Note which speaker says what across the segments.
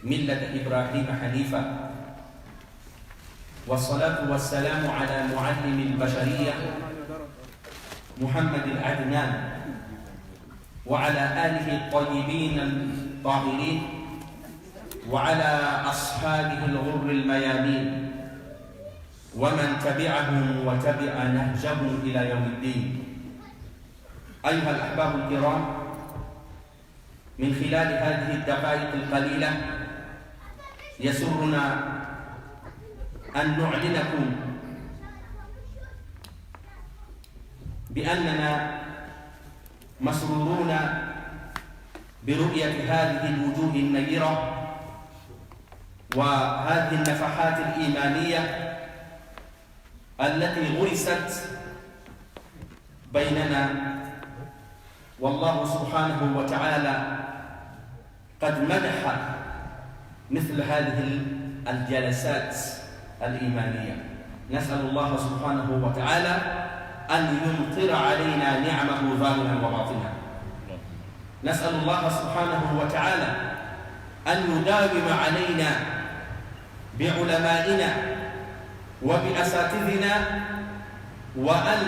Speaker 1: ملة إبراهيم حنيفا، والصلاة والسلام على معلم البشرية محمد العدنان وعلى آله الطيبين الطاهرين وعلى أصحابه الغر الميامين ومن تبعهم وتبع نهجهم إلى يوم الدين. أيها الأحباب الكرام، من خلال هذه الدقائق القليلة يسرنا أن نعلنكم بأننا مسرورون برؤية هذه الوجوه النيرة وهذه النفحات الإيمانية التي غرست بيننا، والله سبحانه وتعالى قد مدح مثل هذه الجلسات الإيمانية. نسأل الله سبحانه وتعالى أن يمطر علينا نعمه ظاهرا وباطنا. نسأل الله سبحانه وتعالى أن يداوم علينا بعلمائنا وبأساتذنا، وأن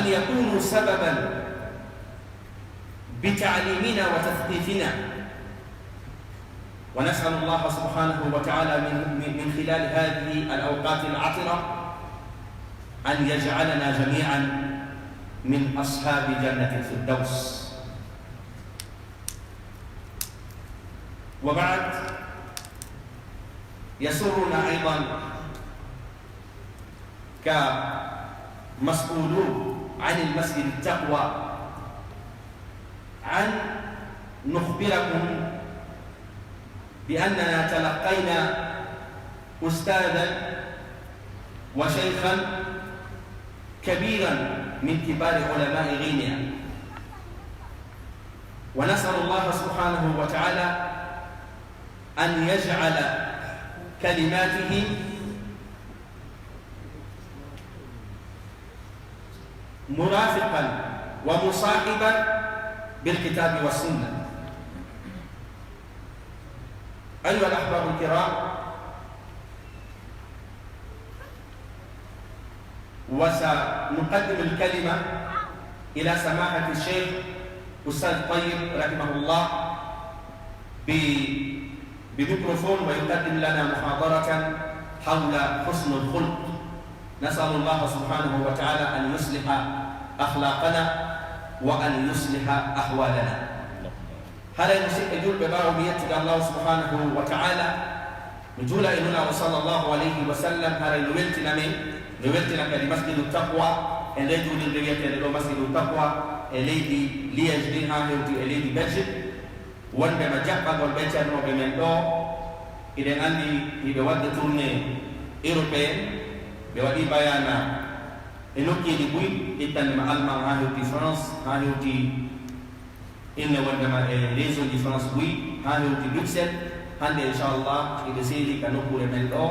Speaker 1: يكونوا سببا بتعليمنا وتثقيفنا. ونسأل الله سبحانه وتعالى من خلال هذه الأوقات العطرة أن يجعلنا جميعا من أصحاب جنة الفردوس. وبعد، يسرنا أيضا كمسؤولون عن المسجد التقوى أن نخبركم بأننا تلقينا أستاذا وشيخا كبيرا من كبار علماء غينيا، ونسأل الله سبحانه وتعالى أن يجعل كلماته مرافقا ومصاحبا بالكتاب والسنة. أيها الأحباب الكرام، وسنقدم الكلمة إلى سماحة الشيخ أستاذ طيب رحمه الله بميكروفون، ويقدم لنا محاضرة حول حسن الخلق. نسأل الله سبحانه وتعالى أن يصلح أخلاقنا وأن يصلح أحوالنا. هذا المسيح يقول ببارو بيتك الله سبحانه وتعالى نجول إننا وصلى الله عليه وسلم. هذا نويلتنا كلمسجد التقوى إليه للريات إليه مسجد التقوى إليه ليجدها هوتي إليه بجد وان بما جاء والبيتان وبمنطو إذن عندي بواد تورني إيروبين بوادي بيانا إنوكي لبوي إتن مع ألمان هايوتي فرنسا هايوتي إن وندما ريزون دي فرنسا بوي هايوتي بروكسل. هاندي إن شاء الله إذا سيدي كانوكو رمنطو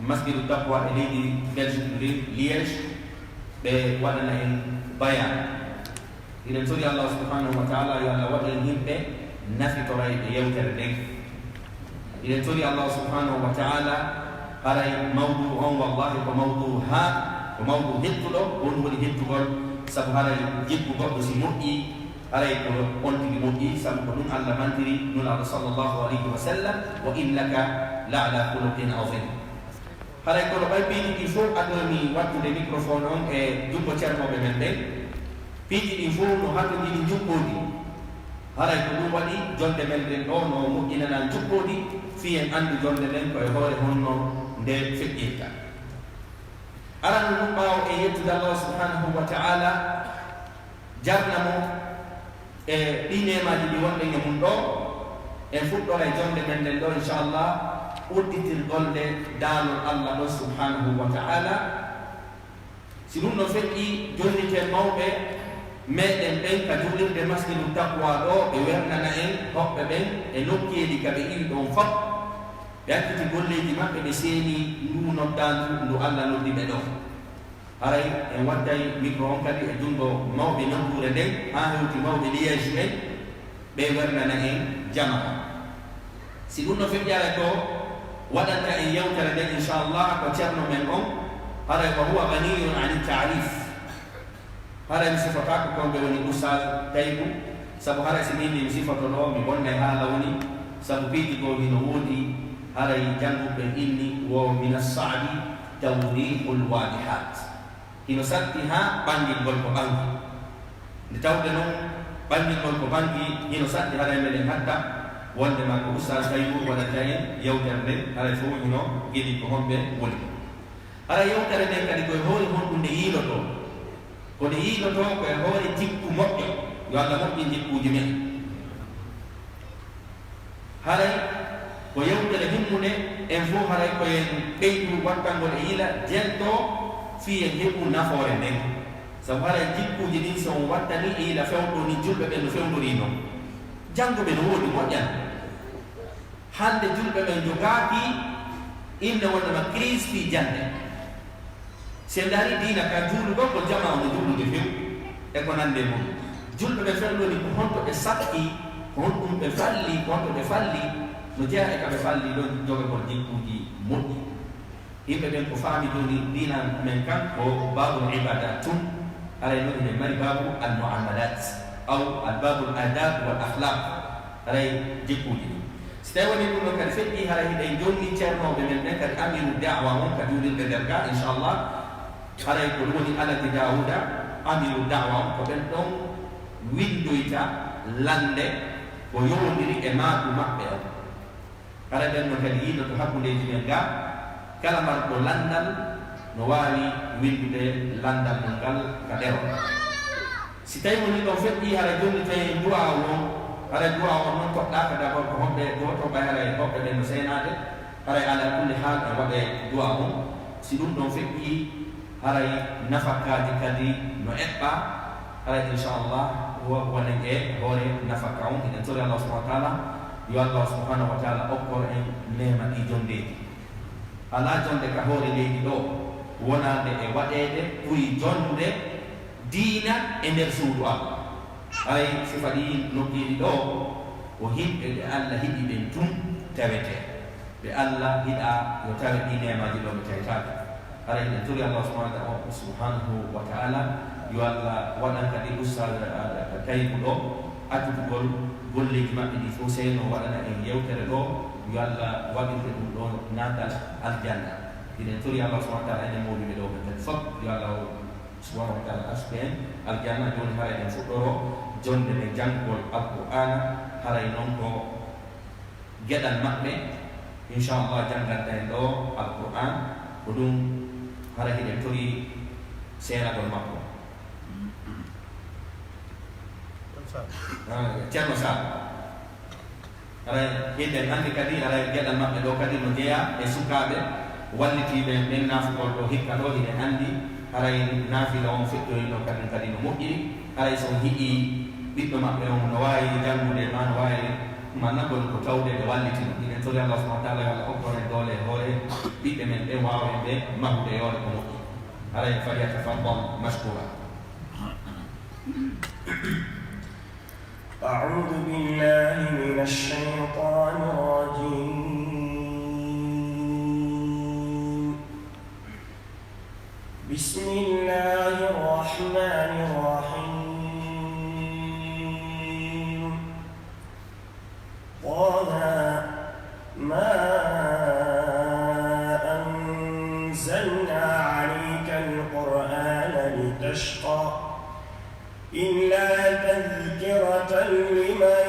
Speaker 1: مسجد التقوى إليه بلجيك ليج بوادنا إن بيان. إذن سوري الله سبحانه وتعالى يالا ودن هيمبي nafi toray yewtere nden. Iden tori Allah subhanahu wa ta'ala haray mawdu on wallahi ko mawdu ko mawdu hettuɗo on woni hettugol, sabu haray jikku goɗɗo si moƴƴi haray ko on tigi moƴƴi, sabu ko ɗum Allah mantiri nulaaɗo sallllahu alayhi wa sallam wa innaka la ala khuluqin azim. Haray kono ɓay piiji ɗi fof aɗoni wattude microphone on e jungo ceernoɓe men ɓen. Piiji ɗi fof no hattodini juɓɓodi, haray ko ɗum waɗi jonde men ɗen ɗo no moƴƴinana juɓɓodi fi en anndu jonde ɗen koye hoore honno nde feƴƴirta. arano ɗum ɓaawo e yettude Allah subhanahu wa ta'ala jarna mo e ɗi nemaji ɗi wonɗen e mum ɗo. en fuɗɗora e jonde men ɗen ɗo inchallah udditirgol nde daanol Allah ɗo subhanahu wa ta'ala. si ɗum no feƴƴi jonnite mawɓe meɗen ɓen ka julirde masjidu taqwa ɗo ɓe wernana en hoɓɓe ɓen e nokkeji ka ɓe iwi ɗon fof ɓe akkiti golleji maɓɓe ɓe seeni ndu noddandu ndu Allah noddiɓe ɗo. haray en wadday micro on kadi e jungo mawɓe nokkure nden ha hewti mawɓe liége ɓen ɓe wernana en jama si ɗum no feƴƴare ko waɗanta en yewtere nde inchallah ko ceerno men on haray ko huwa ganiyun ani tarif haray mi sifotako konɓe woni oustage Taybou sabu haray si mini mi sifoto ɗo mi wonda e haala woni sabu piiji ko hino woodi haray jannguɓe inni wo min assaabi tawdihul wadihat hino satti ha ɓangilngol ko ɓangi nde tawde noon ɓangilngol ko ɓangi hino satti haray meɗen hatta wondema ko oustage Taybou waɗata en yewtere nde haray fof hino giɗi ko honɓe woni haray yewtere nden kadi koye hoore honɗunde yiiloto kode yiiloto koye hoore jikku moƴƴo yo Allah moƴƴi jikkuji men haray ko yewtere himmude en fof haray koyen ɓeydu wattangol e yiila jento fiye heɓu nafoore nden sabu haray jikkuji ɗin so on wattani e yiila fewɗo ni julɓe ɓen no fewndori noon janngoɓe no woodi moƴƴan hande julɓe ɓen jogaaki inde wonnama crise fi jande se ndaari diina ka juulugol ko jama ono juulude few e ko nande mum julɓe ɓe fewndori ko honto ɓe sakki ko honɗum ɓe falli ko honto ɓe falli no jeeya e kaɓe falli ɗon jogagol jikkuji moƴƴi yimɓe ɓen ko faami joni diina men kan ko babul ibada tun alay noon ene mari babu al muamalat aw al babul adab wal akhlaq alay jikkuji ɗi so tawi woni ɗum ɗon kadi feƴƴi hara hiɗen jonni ceernoɓe men ɓen kadi amiru dawa on kadi wurirɓe nder ga inchallah haray ko ɗum woni alati dawouda amiru dawa on ko ɓen ɗon windoyta lande ko yowdiri e maɗu maɓɓe o hara ɓen no kadi yiino to hakkundeji men ga kala marɗo landal no wawi windude landal mon ngal ka ɗero si tawi woni ɗon feƴƴi hara jonni tawi duwa on haray duwa on noon toɗɗaka d' abord ko hoɓɓe goto ɓay haray hoɓɓe ɓen no senade haray ala kulli hal e waɗe duwa on si ɗum ɗon feƴƴi haray nafakkaji kadi no eɓɓa haray inchallah wonen e hoore nafakka on inen tori Allah subahana wa taala yo Allah subhanahu wa taala okkor en nema ɗi jondeji ala jonde ka hoore leydi ɗo wonande e waɗede ɓuri jonde diina e nder suudu Allah haray sifa ɗi nokkiɗi ɗo o himɓe ɓe Allah hiɗi ɓen tun tawete ɓe Allah hiɗa yo tawe ɗi nemaji ɗo ɓe tawetake haray enen tori Allah subhanahu wa taala yo Allah waɗan kadi oustage Taybou ɗo attutugol golleji maɓɓe ɗi fof seyno waɗana en yewtere ɗo yo Allah waɗirde ɗum ɗo natal aljanna inen tori Allah subahana wa taala enen mawɗuɓe ɗo ɓe kadi fof yo Allah subhanahu wa taala asku en aljanna joni hara eɗen fuɗɗoro jonde nde janngol alqur'ana haray noon ko geɗal maɓɓe inchallah jangganta en ɗo alqur'an ko ɗum hara hiɗen tori senagol makko ceerno Sall aray hiɗen andi kadi aray geɗal maɓɓe ɗo kadi no jeeya e sukaɓe wallitiɓe ɓen naafugol ɗo hikka ɗo hiɗen andi haray naafila on feƴƴoyino kadi no moƴƴiri haray so hiɗi ɓiɗɗo maɓɓe on no wawi janngude ma no wawi managol ko tawde ɓe wallitino inen tori Allah subahana wa taala yo Allah hokkone doole e hoore ɓiɓɓe men ɓe wawen ɓe mahude yoore ko moƴƴi haray falyatafaddal mashkura.
Speaker 2: أعوذ بالله من الشيطان الرجيم بسم الله الرحمن الرحيم طه ما أنزلنا عليك القرآن لتشقى إلا تذكرة لمن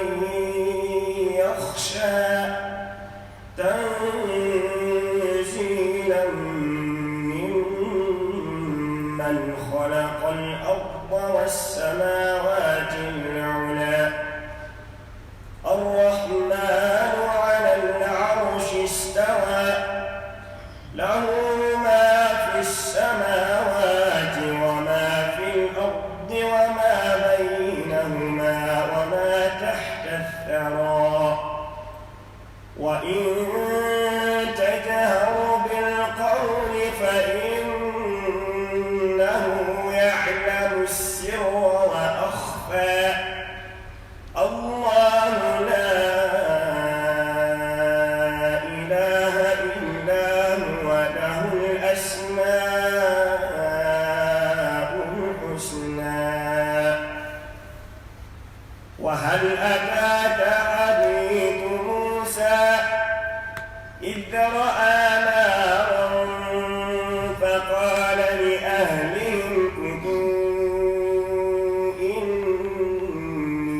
Speaker 2: يخشى تنزيلا ممن خلق الأرض والسماوات العلى الرحمن على العرش استوى له ما في السماوات وما في الأرض وما بينهما وما تحت الثرى وإن تجهر بالقول فإنه يعلم السر وأخفى الله أتاك حديث موسى إذ رأى نارا فقال لأهلهم كثوا إني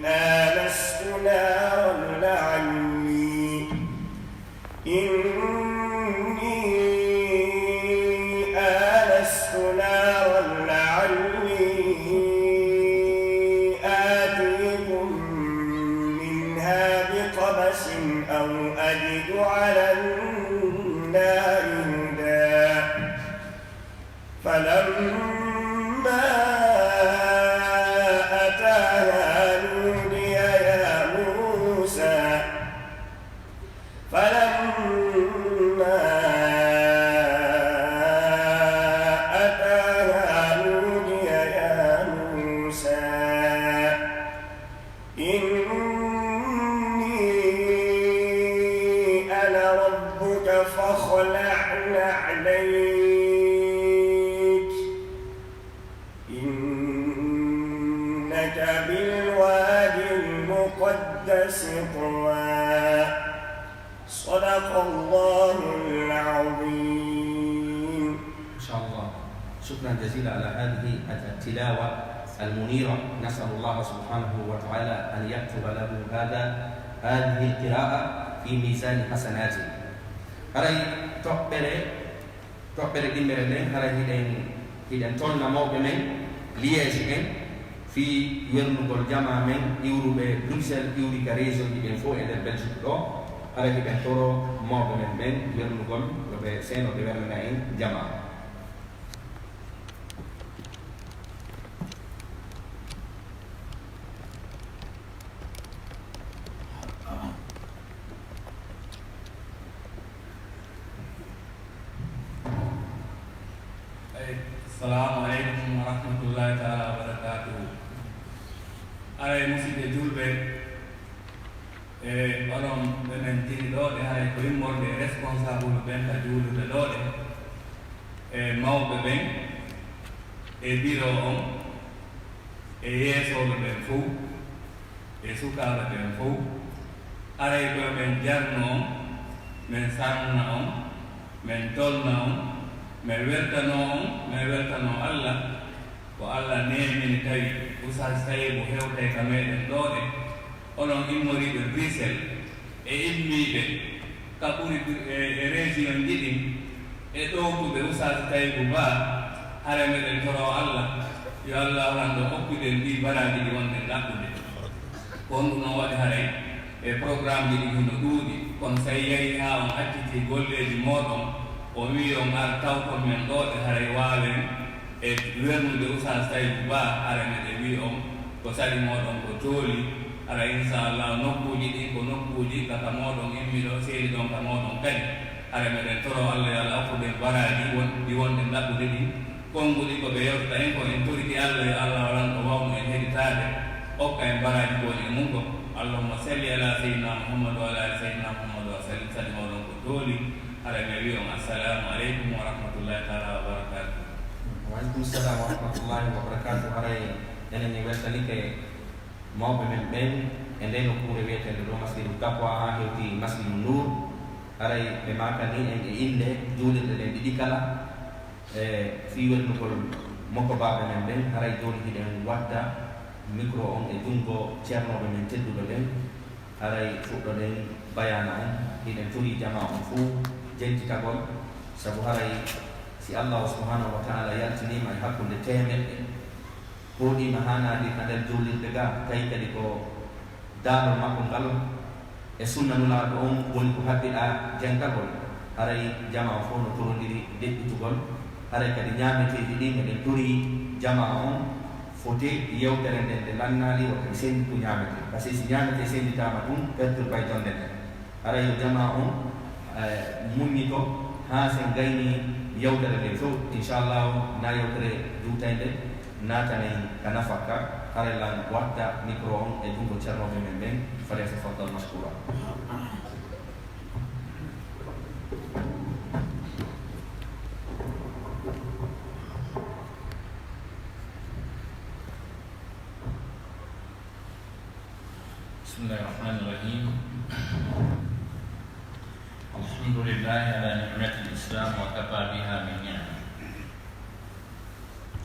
Speaker 2: آنست نارا لعلي آتيكم منها بقبس أو أجد على النار هدى فلما أتاها نودي يا موسى فاخلع نعليك إنك بالوادي المقدس طوى صدق الله العظيم.
Speaker 1: إن شاء الله. شكرا جزيلا على هذه التلاوة المنيرة. نسأل الله سبحانه وتعالى أن يكتب له هذه القراءة في ميزان حسناته. haray toɓɓere ɗimmere nden haray hiɗen tolna mawɓe men liége en fi wernugol jama men iwruɓe Bruxelles iwri ka région ji ɓen fof e nder Belgique ɗo haray hiɗen toro mawɓe men ɓen wernugol yoɓe seenoɓe wernana en jama.
Speaker 3: Assalamualaikum warahmatullahi taala wabarakatuh. Aray musidɓe julɓe oɗon ɓemen tini ɗoɗe haray ko immorde responsable ɓen ka juulude ɗoɗe mawɓe ɓen bureau on yeesoɓe ɓen fof sukaɓe ɓen fof aray ɗo men jarno on men sanna on men tolna on men weltano Allah ko Allah nemini tawi Oustaz Saybou hewtay ka meɗen ɗoɗe onon immoriɓe Bruxelles immiɓe ka ɓuri région ɗiɗi ɗowtuɓe Oustaz Saybou Ba hara meɗen toro Allah yo Allah hande hokkuɗen ɗi baraji ɗi wonɗen ɗaɓɓude ko honɗum noon waɗi haray programme ji ɗi hono ɗuuɗi kono so yehi ha on acciti golleji moɗon o wi on ar tawton men ɗoɗe haray wawen wernude Oustaz Saybou Ba hara meɗe wi on ko sali moɗon ko tooli hara inchallah nokkuji ɗi ko nokkuji kaka moɗon immiɗo seedi ɗon ka moɗon kadi hara meɗen toro Allah yo Allah hokkuɗen baraji ɗi wonɗen ɗaɓɓude ɗi konnguɗi ko ɓe yewtata en ko en toriki Allah yo Allah waran ko wawno en heɗitade hokka en baraji woni e mum ko allahumma salli ala sayyidina Muhammad wa ala ali sayyidina Muhammad wa sallim sali moɗon ko tooli hara ɓe wi on assalamu aleykum wa rahmatullahi taala wa barakatuh.
Speaker 1: Waaleykum salam wa rahmatullahi wa barakatuh. haray enen ni weltanike mawɓe men ɓen e nde nokkure wiyetede ɗo Masjidu Taqwa ha hewti Masjidu Nour haray ɓe makani en e inde juulirɗe ɗen ɗiɗi kala fi wernugol makko baɓe men ɓen haray joni hiɗen wadda micro on e jungo ceernoɓe men tedduɗo ɓen haray fuɗɗoɗen bayana on hiɗen turi jama on fuu jentitagol sabu haray si Allah subhanahu wa ta'ala yaltinima e hakkude temeɗɗe hoɗima hanadi ka nder juulirde ga tawi kadi ko daanol makko ngal e sunna nulaɗo on woni ko haɓɓiɗa jengagol haray jama o fof no torodiri deɓɓitugol haray kadi ñameteji ɗi meɗen turi jama on foti yewtere nden nde lannali woto sendi ko ñamete par ce que si ñamete senditama ɗum perturba e jonde nden haray yo jama on muññito ha sen gayni yewtere nde fof inchallahu na yewtere juutayde natanayi ka nafakka haray lan watta micro on e jungo ceernoɓe men ɓen fale so faddal maskura.
Speaker 3: بسم الله الرحمن الرحيم. الحمد لله على نعمة الإسلام وكفى بها من نعمة،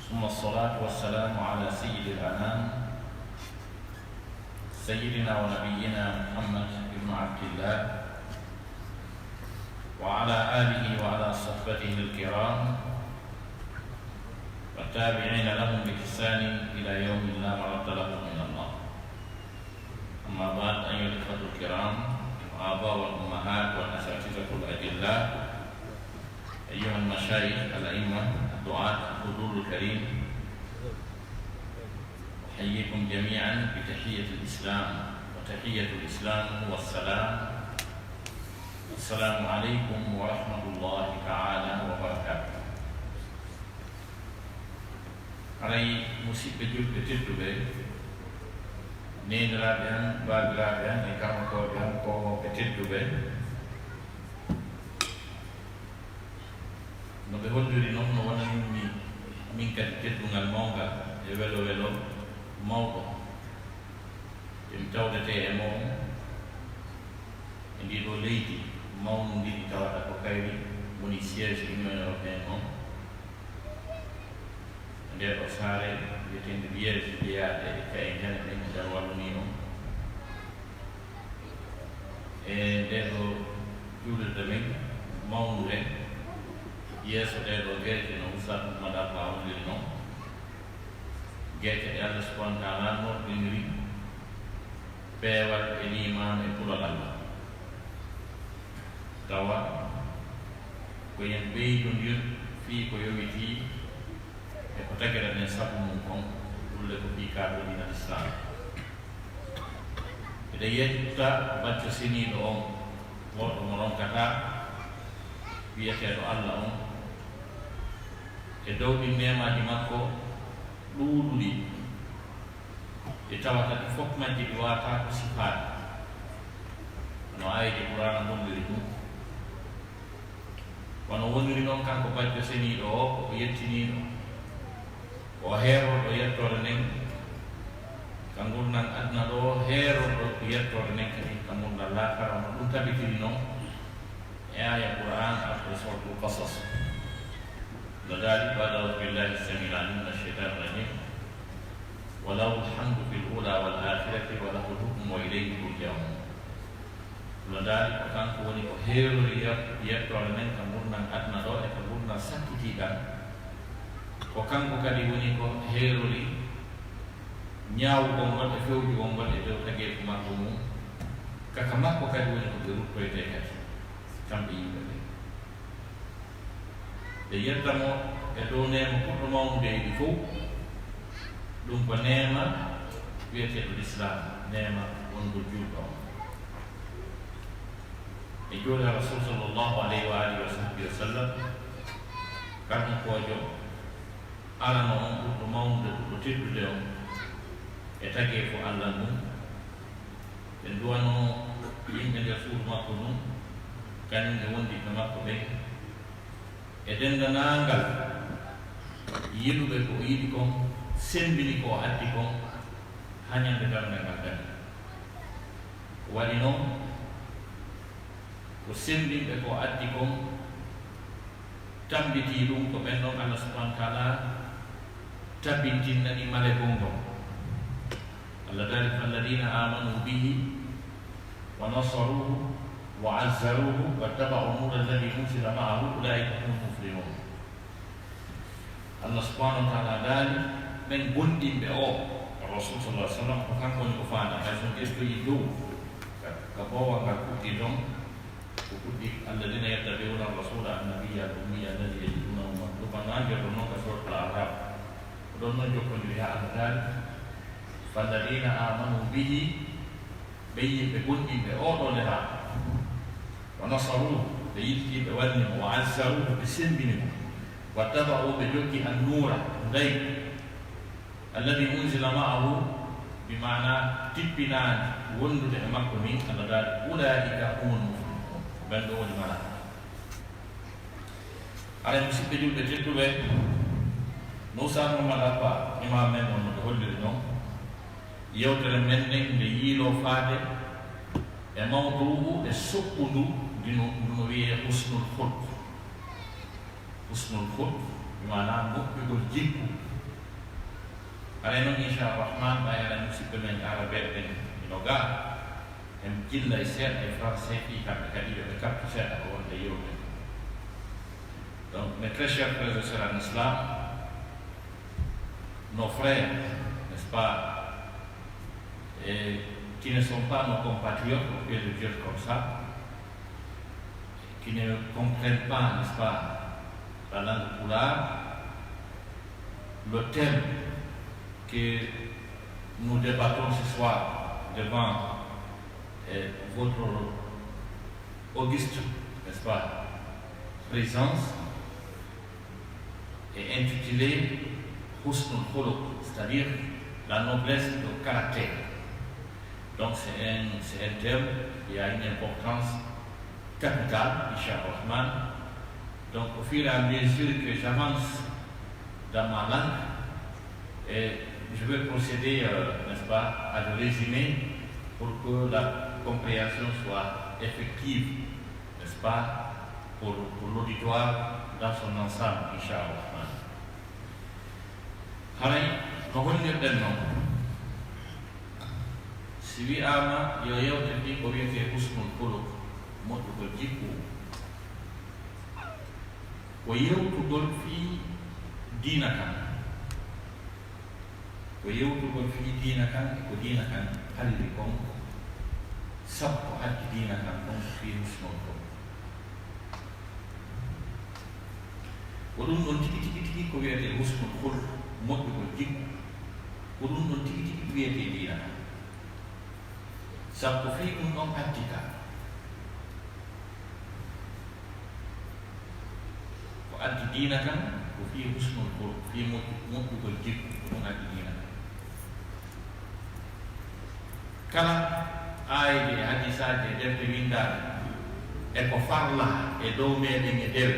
Speaker 3: ثم الصلاة والسلام على سيد الأنام سيدنا ونبينا محمد بن عبد الله وعلى آله وعلى صحبته الكرام والتابعين لهم بإحسان إلى يوم لا مرد له من الله. أما بعد، أيها الإخوة الكرام، الآباء والأمهات والأساتذة الأجلاء، أيها المشايخ الأئمة الدعاة الحضور الكريم، أحييكم جميعا بتحية الإسلام، وتحية الإسلام هو السلام. السلام عليكم ورحمة الله تعالى وبركاته. علي musibɓe julɓe tedduɓe, neniraɓe an, babiraɓe an, e kamatoɓe an, kowoɓe tedduɓe, no ɓe holliri noon no wonanimi min kadi teddugal mawgal e welo welo mawɗo emi tawdete e moon e ndiɗo leydi mawnu ndiɗi tawata ko kayri woni siége union européen on, nde ɗo saare wiyetende Liége jeeyade e kaye jane ɗen e nder Wallonie on, e nde ɗo juulirde men mawnude yeeso ɗeɗo geeje no Oustaz Mamadou Ba holliri noon, geeje ɗe Allah subhanahu wa taala noɗɗiniri peewal e liman e pulal Allah, tawa ko yen ɓeydondir fii ko yowiti e ko tagere nden sabu mum kon ɗulle ko fii kaaɗo dinal islam. eɗe yejjuta bacco seniiɗo on woɗɗo mo ronkata wiyeteeɗo Allah on e dow ɗi nemaji makko ɗuuɗuɗi ɗi tawata ɗi fof majji ɗi wata ko sifaade no aydi Qur'ana holliri ɗum, wono woniri noon kanko bacco seniiɗo o koko yettiniiɗo, o heeroɗo yettore nden ka gurnan aduna ɗo, heeroɗo yettore nden kadi ka gurnan laakara. no ɗum tabitiri noon e aya Qur'an arde suratul Qasas no daali ba'da a'udhu billahi as-sami'il 'alim minash shaitanir rajim wa lahu al-hamdu fil ula wal akhirati wa lahu al-hukmu wa ilayhi turja'un. no daali ko kanko woni ko heerori yettore nden ka gurnan aduna ɗo e ka gurnan sakkitiɗan, ko kanko kadi woni ko heerori ñaawugol ngol e fewjugol ngol e dow tageefu makko mum, kaka makko kadi woni ko ɓe ruttoyte kadi kamɓe yimɓe ɓe. ɓe yettamo e dow neema ɓurɗo mawnude ɗi fof, ɗum ko neema wiyeteeɗo l'islam, neema wongo juulɗo on. e jooni rasul sallllahu alayhi wa alihi wa sahbihi wa sallam karnukojo alano on ɓurɗo mawnude ɓurɗo teddude on e tageefo Allah mum, ɓe duwano yimɓe nder suudu makko ɗum, kañum e wondiɓe makko ɓe e dendanangal yiɗuɓe ko yiɗi kon, sembini ko addi kon ha ñande darnde ngal gani. waɗi noon ko sembinɓe ko addi kon tambiti ɗum ko ɓen ɗon Allah subhanahu wa taala tabbintinnani male gongon. Allah dari falladina amanu bihi wa nasaruhu wa azzaruhu wa taba'u nura alladhi unzila ma'ahu ulaika humul muflihun. Allah subhanahu wa taala dari men gondimɓe o Rasul sallallahu alaihi wasallam ko kanko woni ko faanda hay so ƴettoyi dow ka bowal ngal fuɗɗi ɗon ko fuɗɗi alladina yattabi'una rasula annabiyya al-ummiya alladhi yajidunahu maktuban anjirɗo noon ka suratul A'raf ko ɗon noon jokkodiri ha Allah dari falladina amanu bihi, ɓe yimɓe gonɗinɓe oɗo lera, wa nasaruhu, ɓe yittiɓe wannimo, wa azzaruhu, ɓe sembinimo, wa taba'u, ɓe jokki annura ndayi alladhi unzila ma'ahu, bimana tippinaani wondude e makko ni. Allah daali ulaika humul muflihun, ɓen ɗo woni mala. ara musidɓe julɓe tedduɓe, no Oustaz Mamadou Ba imam men on no ɓe holliri noon,
Speaker 4: yewtere men nde yiilo faade e mawduu e suɓɓundu ndino wiyee husnul hulk. Husnul hulk bimana moƴƴugol jikku. Alay noon inchallah ɓayala musidɓe men arabeɓe ɓen ino gaa en jilla e seeɗa e français ɗi kamɓe kadi yoɓe kaptu seeɗa ko wonde yewte. Donc mes très chers frères et sœurs en islam, nos frères, n'est-ce pas, et qui ne sont pas nos compatriotes, au pied de Dieu comme ça, qui ne comprennent pas, n'est-ce pas, la langue pulaar, le thème que nous débattons ce soir devant votre auguste, n'est-ce pas, présence est intitulé Husnul Khuluq, c'est-à-dire la noblesse de caractère. Donc c'est un thème qui a une importance capitale, Inch'Allah. Donc au fur et à mesure que j'avance dans ma langue, et je vais procéder, n'est-ce pas, à le résumer pour que la compréhension soit effective, n'est-ce pas, pour l'auditoire dans son ensemble, Inch'Allah. Haray no hollirɗen noon si wi'ama yo yewte ɗi ko wiyete husnul khuluq, moƴƴugol jikku, ko yewtugol fii diina kan, ko yewtugol fii diina kan e ko diina kan halli kon sappo addi diina kan kon fii husnul khuluq. Ko ɗum ɗon tigi ko wiyete husnul khuluq, moƴƴugol jikku, ko ɗum ɗon tigi wiyete diina kan. Sabu fii ɗum ɗon addi ka ko addi diina kan ko fii husnul khuluq, fii moƴƴugol jikku, ko ɗum addi diina kan. Kala aayde e hadisaje e defte windaade e ko farla e dow meɗen e dewe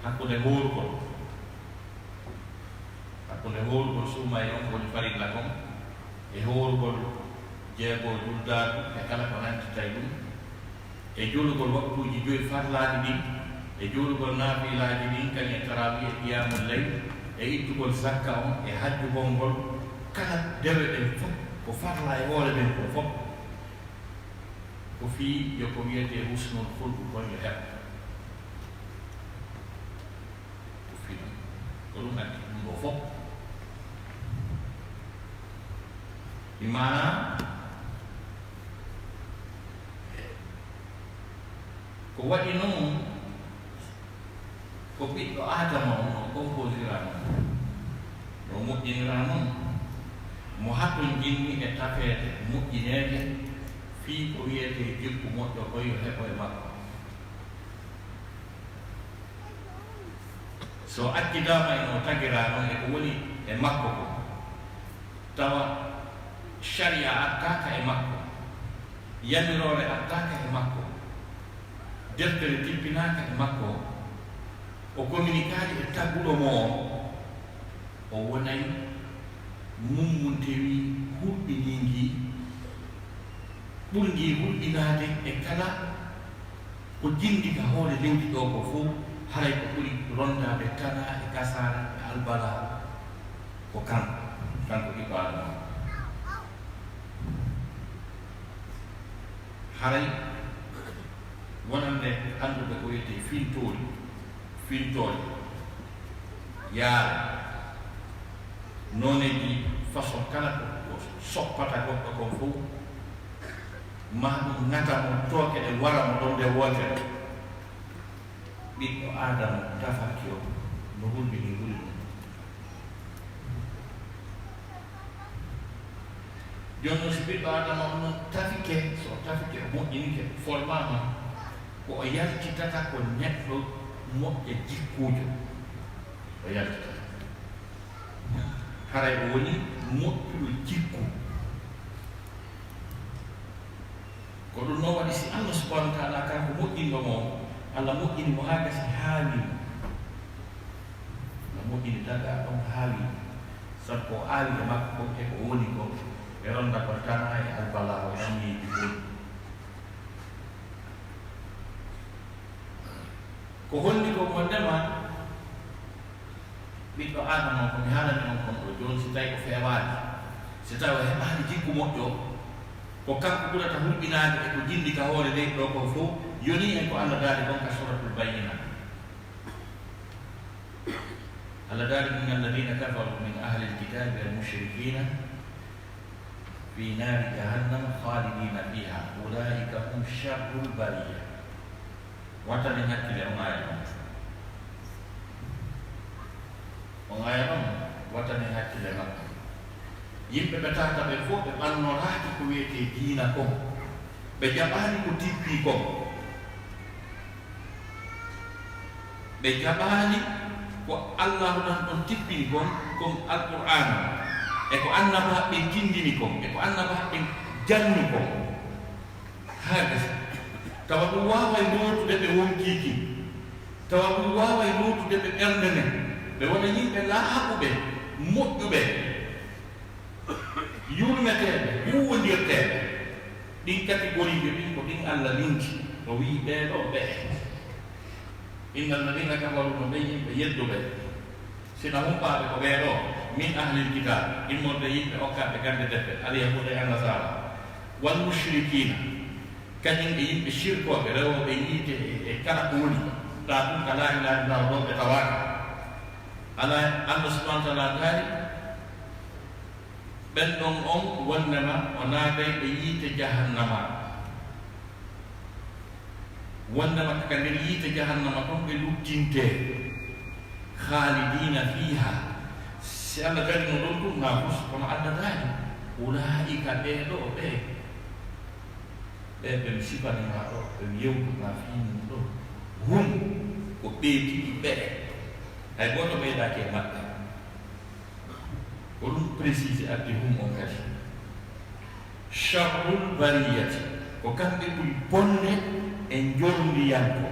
Speaker 4: hakkunde hoorugol, hakkunde hoorugol suuma e on woni farilla kon, e hoorugol jeegol juldaadu e kala ko nantita e ɗum, e julugol waktuuji joyi farlaaɗi ɗin, e julugol naafilaaji ɗin kañum e tarawi e qiyamul layl, e ittugol zakka on e hajjugol ngol, kala dewe ɗen fof ko farla e hoore ɗen ko fof ko fii yo ko wiyete husnul khuluq kon yo heɓ. Ko fii ɗum ko ɗum addi ɗum ɗo fof. Ɗi maana ko waɗi noon ko ɓiɗɗo adama o no composira noon, no moƴƴinira noon, mo hatton jinni e tafeede moƴƴineede fii ko wiyete jikku moƴƴo ko yo heɓo e makko. So accidama e no tagira noon e ko woni e makko ko, tawa sharia attaka e makko, yamirore attaka e makko, deftere tippinaka e makko, o communicaɗi e tagguɗo mo o wonay mummuntewi hulɓiningi ɓurgi hulɓinade e kala ko jindi ka hoore leydi ɗo ko fof, haray ko ɓuri rondade tana e kasara e albala ko kanko ɓiɗɗo adama. Haray wonande anduɓe ko wiyete fintooli yaare noneji façon kala ko soppata goɗɗo kon fof ma ɗum ngata mo tooke ɗe wara mo ɗon nde wootere, ɓiɗɗo adama tafaki o no hulɓini wuli ɗum. Joni noon si ɓiɗɗo adama o noon tafike, so tafike o moƴƴinike formama ko o yaltitata ko neɗɗo moƴƴe jikkuujo, o yaltitata haray o woni moƴƴuɗo jikku. Ko ɗum noon waɗi si Allah subhanahu wa taala kanko moƴƴinɗo mo, Allah moƴƴini mo haa gasi haalimo, Allah moƴƴini daga ɗon haalimo, sabu ko aali e makko ko e ko woni ko ronda ko tana e albala o anni dibul ko honni ko mondema ɓiɗɗo adama ko mi haalani on kon ɗo joni si tawi ko feewaani si tawi o heɓaani jikku moƴƴo ko kanko ɓurata hulɓinaade e ko jindi ka hoore leydi ɗo ko fof yoni en ko Allah daali ɗon ka suratul bayyina Allah daali min alladina kafaru min ahli alkitabi wal mushrikina fi nari jahannam khalidina fiha ulaika hum sharrul bariya watani hakkile on aya ɗon on aya ɗon watani hakkile makko yimɓe ɓe tata ɓe fof ɓe ɓannoraaki ko wiyete diina ko ɓe jaɓaani ko tippi ko ɓe jaɓaani ko allahu tan ɗon tippini kon comme alqur'ana e ko annaba ɓe tindini kon e ko annaba ɓe janni kon haa gasa tawa ɗum waaway lootude ɓe wonkiiki tawa ɗum waaway lootude ɓe ɓernde men ɓe wona yimɓe laaɓuɓe moƴƴuɓe yurmeteɓe huwondirteɓe ɗin catégorie ɗin ko ɗin Allah linki o wi ɓeeɗo ɓe inna alladina kafaru no ɓe yimɓe yedduɓe sina humpaɓe ko ɓeeɗo min ahlil kitab immorde yimɓe hokkaɓe gande defte alyahuda e annasara wal mushrikina kañum ɓe yimɓe shirkoɓe rewoɓe yiite e kala ko woni ɗa ɗum ka la ilaha illallah ɗo ɓe tawaka ala Allah subhanahu wa taala gaari ɓen ɗon on wondema o naaday ɓe yiite jahannama wondema kaka nder yiite jahannama ɗon ɓe luttinte khalidina fiha si Allah gari no ɗon ɗum na fus kono Allah daani ulaika ɓeeɗo ɓe ɓe mi sifanima ɗo ɓe mi yewtuma fiinum ɗo hum ko ɓeetiɗi ɓe hay goto ɓeydaki e maɓɓe ko ɗum précisé addi hum on kadi sharrul bariyati ko kamɓe ɓuri bonne e jorndiyanko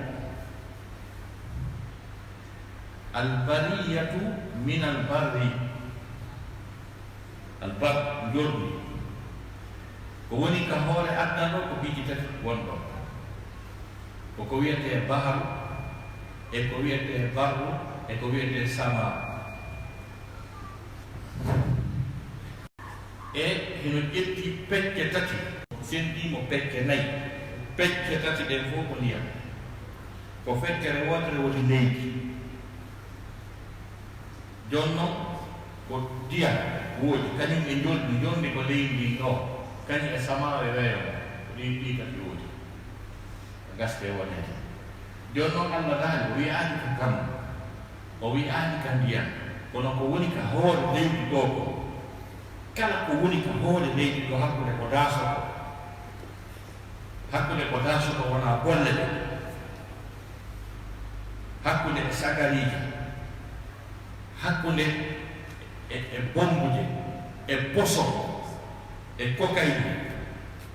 Speaker 4: albariyatu min albarri albar jorndi ko woni ka hoore adna ɗo ko biji tati wonɗo koko wiyete baharu e ko wiyete barru e ko wiyete sama e hino ƴetti pecce tati sendimo pecce nayi pecce tati ɗen fof ko ndiyam ko feccere wotere woni leydi jonnon ko ndiyam woodi kañum e joldi ko leydi ndi ɗo kañum e sama e weeyo ko ɗin ɗi tati woodi gaste wonete jonnon Allah daali o wiyaani ka kam o wiyaani ka ndiyam kono ko woni ka hoore leydi ɗo ko kala ko woni ka hoore leydi ɗo hakkude ko daaso ko wona bolle ɗe hakkude e sagariji hakkude e bombuje e poso e kokayji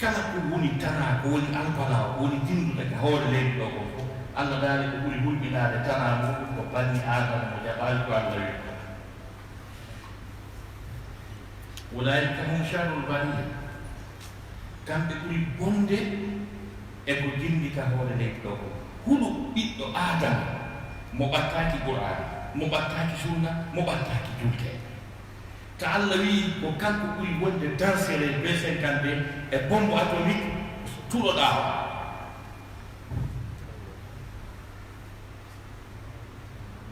Speaker 4: kala ko woni tana ko woni alpala ko woni dindude ka hoore leydi ɗo ko fof Allah daali ko ɓuri hulɓinaade tana muɗum ko banni adama mo jaɓaali ko Allah wi ulaika hum sharrul bariya kamɓe ɓuri bonde e ko jindi ka hoore leydi ɗo ko huɗo ɓiɗɗo adama mo ɓattaki qur'an mo ɓattaki sunna mo ɓattaki julte ta Allah wi ko kanko ɓuri wonde dansere B52 e bombe atomique tuɗoɗa o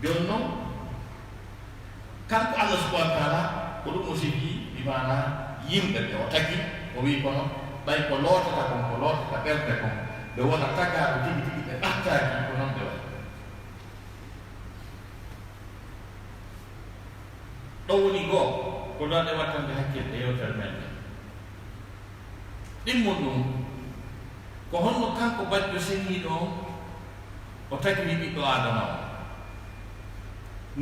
Speaker 4: joni noon kanko Allah subhanahu wa taala ko ɗum o sigi bimana yimɓe ɓe o tagi o wi kono ɓay ko lootata kon ko lootata ɓerde kon ɓe wona tagaɓe tigi tigi ɓe ɓattaki ko noon ɓe waɗi ɗo woni goo ko ɗoɗe wattande hakkille e yewtere men ɗimmon ɗum ko honno kanko baɗɗo seniiɗo o tagiri ɓiɗɗo adama o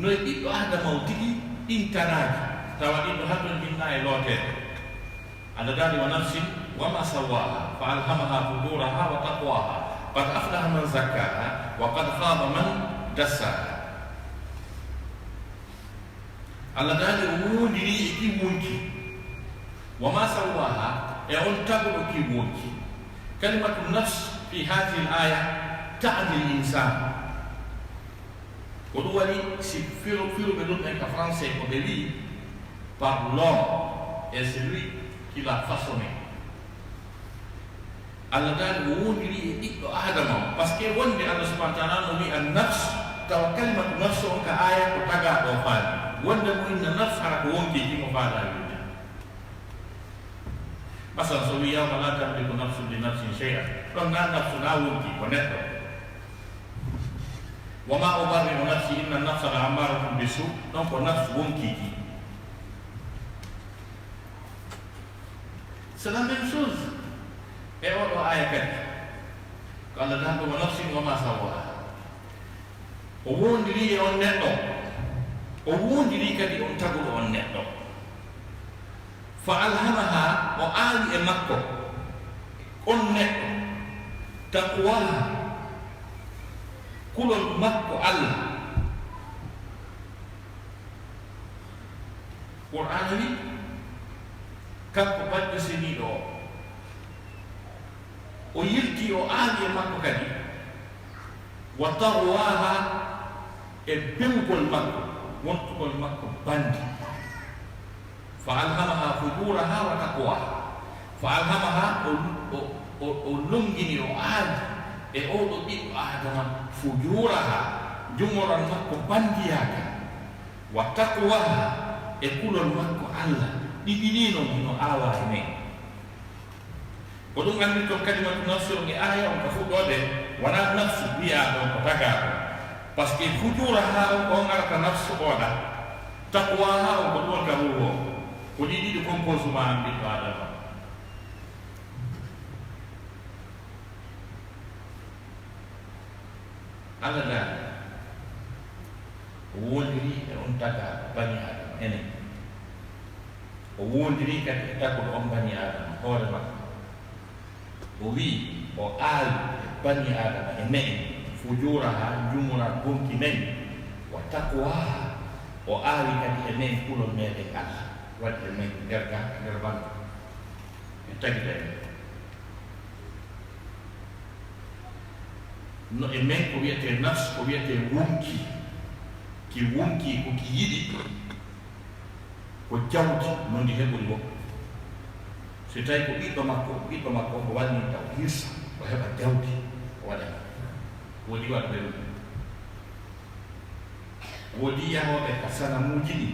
Speaker 4: noye ɓiɗɗo adama o tigi ɗin tanaji tawa ɗin ɗo hatton jinna e lootede Allah daali wa nafsin wa ma sawaha fa alhamaha fujuraha wa taqwaha qad aflaha man zakkaha wa qad khaba man dassaha Allah daali o wondiri e ɗi wonki وما سواها تقول كي وونكي كلمة النفس في هذه الآية تعني الإنسان ودولي si filo bedon en français ko be li par l'homme et celui qui l'a façonné Allah dan wondiri ikko adama parce que wonde Allah subhanahu wa ta'ala no mi an-nafs taw kalimatu nafs on ka aya ko taga do faali wonde mo inna nafs ara ko wonki ki mo faala yurde masal so wi yawma la tamliku nafsun li nafsin shay'an don na nafsu na wonki ko netto وما أبرئ نفسي إن النفس لأمارة بالسوء donc nafs wonki c'est la même chose et on doit ayat kalau dah tu nafs wa ma sawaha o wondiri on netto o wondiri kadi on tagudo on netto fa alhamaha o ali e makko on netto taqwa kulol makko Allah Qur'an ni kanko badde seni do o yilti o aali e makko kadi wa tarwaha e bewgol makko wontugol makko bandi fa alhamaha fujuraha wa taqwaha fa alhamaha o lungini o aali e oɗo ɓiɗɗo adama fujuraha jumoral makko bandiyaga wa taqwaha e kulol makko Allah ɗiɗiɗino no awa e men ko ɗum andi toon kalimatu nafsu e aya on ka fuɗɗode wona nafsu wiya ɗon ko tagaɗo par ce que fujuraha on ko garata nafsu oɗa taqwaha on ko ɗum ka ruwo ko ɗiɗiɗi composement an ɓiɗɗo adama Allah dah wondiri e on taga bani adama enen o wondiri kadi e taguɗo on bani adama hoore makko o wi o aali bani adama e men fujuraha jumura gonki men wa taqwaha o aali kadi e men kulol meɗen Allah waɗi e men nder banko e tagida e men no e men ko wiyete nafs ko wiyete wonki ki wonki ko ki yiɗi ko jawdi no ndi heɓori wo so tawi ko ɓiɗɗo makko ko walni taw hirsa o heɓa jawdi o waɗa woodi waɗɓe ɗum woodi yahoɓe ka sanamuji ɗi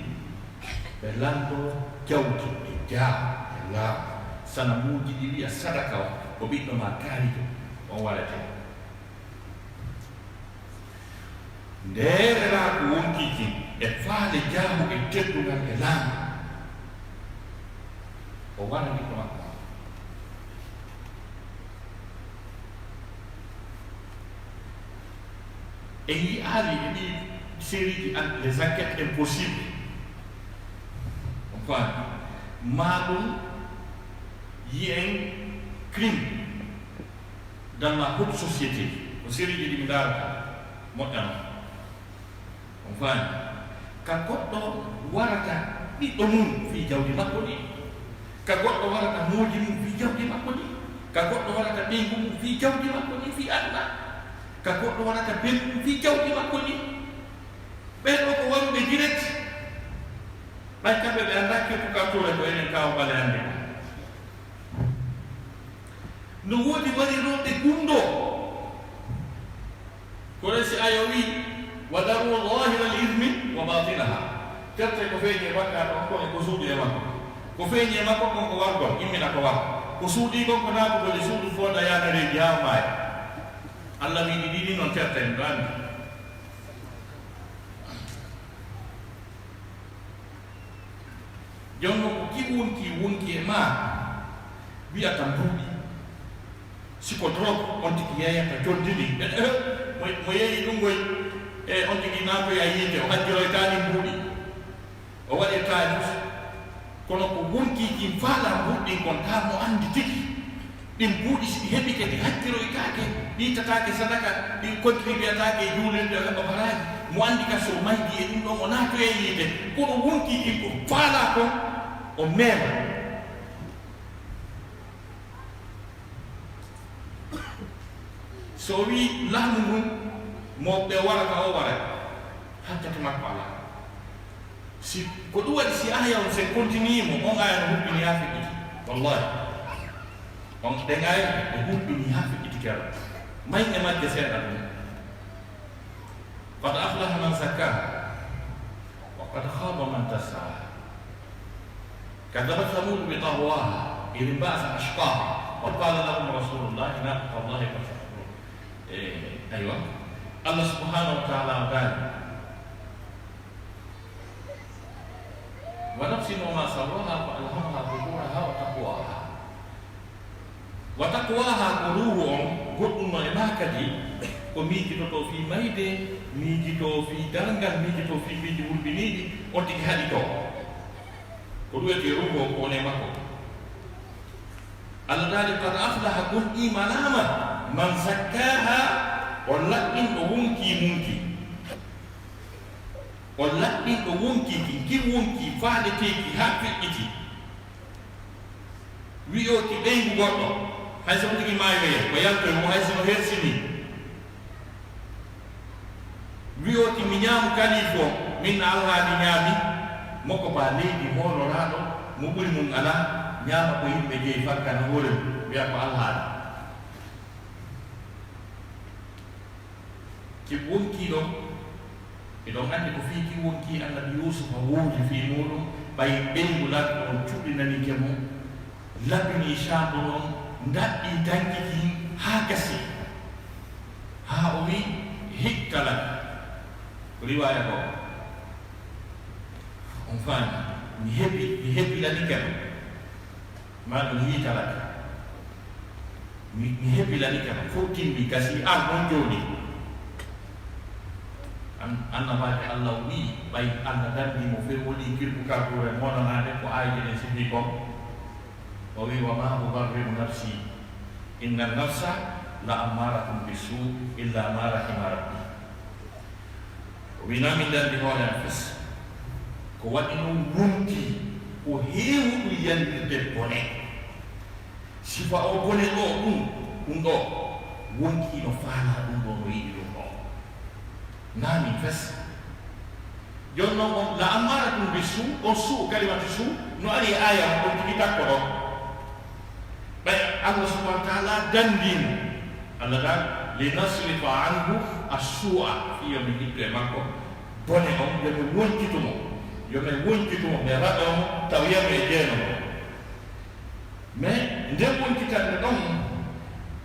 Speaker 4: ɓe lanto jawdi e jaa e laamu sanamuji ɗi wiya sadaka o ko ɓiɗɗo ma kaarijo on waɗete nderera ko wonkiki e faale jaamu e teddugal e laamu o warani ko makko e yi aali e ɗi série ji les enquêtes impossibles on faami ma ɗum yi en crime dans la haute société ko série ji ɗi mi darata moƴƴano on faami ka goɗɗo warata ɓiɗɗo mum fi jawdi makko ɗi ka goɗɗo warata mooji mum fi jawdi makko ɗi ka goɗɗo warata ɓeygu mum fi jawdi makko ɗi fi aduna ka goɗɗo warata belɗu mum fi jawdi makko ɗi ɓeɗo ko waruɓe direct ɓay kamɓe ɓe anda keppukatore ko enen kawa ɓale ande no woodi wariroɓe gumɗo ko resi ayo wi wadaru zahira al-ithmi wa batinaha terte ko feeñi e makka ɗon kone ko suuɗi e makko ko feeñi e makko kon ko wargol immina ko war ko suuɗi kon ko naatugol e suudu fooɗa yanareji ha maaya Allah wiɗi ɗiɗi noon terten ɗo andi jonno ko ki wonki e ma wiyata mbuuɗi siko drogue on tigi yeyata joddini mo yeeyi ɗumgoy e on tigi naatoya yiite o hajjiroytani mbuuɗi o waɗe talis kono ko wonkiki faala mbuɗɗin kon ta mo andi tigi ɗin mbuuɗi si ɗi heɓi ke ɗi hajjiroytake ɗi tatake sadaka ɗi contribuyatake e juulirde o heɓa baraji mo andi ka so maydi e ɗum ɗon o naatoya yiite kono wonkiki ko faala kon o meema so wi laamu ngun mo ɓe warata o wara hakkati makko ala si ko ɗum waɗi si aya on se continue mo on aya no huɓɓini ha feƴƴiti wallahi on ɗen aya ɓe huɓɓini ha feƴƴiti kero may e majje seeɗa ɗum qad aflaha man zakkaha wa qad khaba man dassaha كذبت ثمود بطغواها إذ انبعث أشقاها وقال لهم رسول الله ناقة الله فسقوها. أيوه الله سبحانه وتعالى قال ونفس وما سواها فألهمها فجورها وتقواها وتقواها قلوبهم قل ما كدي وميجي تو في ميدي ميجي تو في دانغال ميجي تو في بيجي والبنيدي أنتي هذه تو Kedua dia rubuh oleh makhluk. Al-Ghali qad aflaha kun imanama man zakkaha walakin wunki walakin wunki faade teki happe iti wiyo ki ɓeygu goɗɗo hay somo tigi maayoye ko yaltoye mo hay somo hersini wiyo ki mi ñaamu kalifo min alhaali ñaami moko ba leydi honoraɗo mo ɓuri mum ala ñaama ko yimɓe jeeyi fakkana hoorem wiya ko alhaali ki wonkiɗo eɗon anndi ko fii ki wonki annabi yusufa woodi fii muɗum ɓay ɓengu ladɗo on cuɗɗinanike mo labbini chambre on daɗɗi dankiki haa gasi haa o wi hikkala ko riwaya ko on faami mi heɓi lanikeno ma ɗum yiitalaka mi heɓi lanikeno fof timmi gasi an on jooɗi annabaɓe allah wi ɓay allah dardimo few woni kirku kakure monanade ko ayde ɗen sindi kon o wi wa ma ubarriru nafsi inna nafsa la ammaratum bisu illa ma rahima rabbi o winami dandi hoore am fes ko waɗi noon wonti ko heewu ɗum yandirde bone sifa o bone ɗo ɗum ɗo wonki no faala ɗum ɗo no yiɗi ɗum ɗo nami fes jon noon on la ammaratum bisu on suu kalimatu suu no ari aya on tigi takko ɗo ɓay allah subhanahu wa taala dandimo allah dal linasrifa anhu assua fi yomi hiddu e makko bone on yomi wontitumo mi raɓe on taw yame e jeeno mo mais nde wontitande ɗon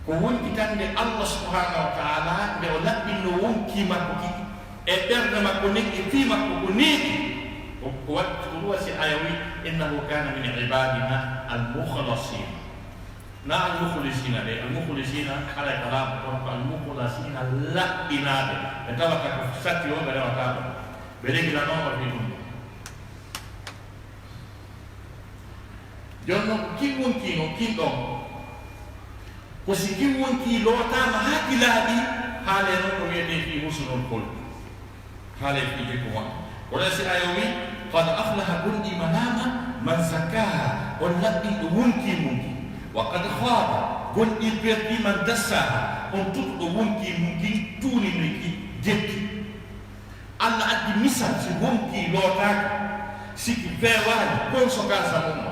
Speaker 4: ko wontitande allah subhanahu wa taala nde o laɓɓinno wonki makko ki e ɓerde makko nen e fi makko ko neeki ko waɗi ko ɗum wasi aya wi innahu kana min ibadina almukhlasina na almukhlisina de almukhlisina ala kalamu kono ko almukhlasina laɓɓinaɓe ɓe tawata ko satti o ɓe rewata ɗo ɓe regilanoɓe fi ɗum jonno ko kin wonkino kin ɗon ko si kin wonki lootama haa kilaaɓi haale noon ko wiyete fi husnul khulq haale fiije ko won kono si ayo wi qad aflaha gonɗi manama man zakkaha on laɓɓinɗo wonki munki wa qad khaba gonɗi perdi man dassaha on tutɗo wonki munki tuuniniki jetti allah addi misal si wonki lootaka siki feewaani kon so gasa mum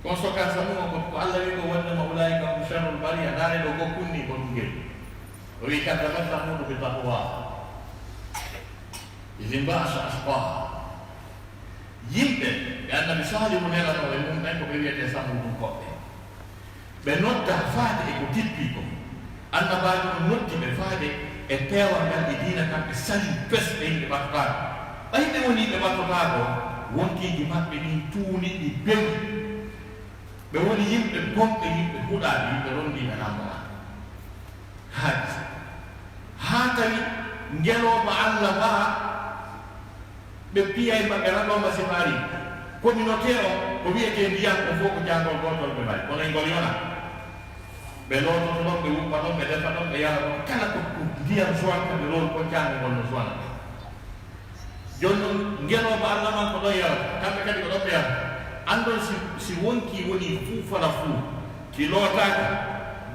Speaker 4: kon so gasa mum ko allah wi ko wonnama ulaika hum sharrul bariya daare ɗo go kunni ko ɗum ngel o wi kadabat thamudu bi taqwa idin ba'asa ashqaha yimɓe ɓe annabi salihu nelano e mum ɓen ko ɓe wiyete samudum koɓɓe ɓe nodda faade e ko tippi ko annabaji ɗum noddi ɓe faade e peewal ngal ɓe diina kamɓe sali pes ɓe yimɓe ɓattotaako ɓayɓe woni ɓe ɓattotaako wonkiji maɓɓe ɗin tuuni ɗi bewi ɓe woni yimɓe bonɓe yimɓe huɗaaɓe yimɓe rondiɓe namdoa haaji haa tawi ngelooba allah mbaa ɓe piyay maɓɓe raɗoma sifari communauté o ko wiyete ndiyam ko fof ko jangol gotol ɓe mbaɗi kono e ngol yona ɓe loototo ɗon ɓe wuppa ɗon ɓe defa ɗon ɓe yara ɗon kala ko ndiyam sointa ɓe lool ko jangol no soina joni noon ngeloɓe allah man ko ɗon yarata kamɓe kadi ko ɗon ɓe yarata andon si wonki woni fuu fala fuu ki lootaka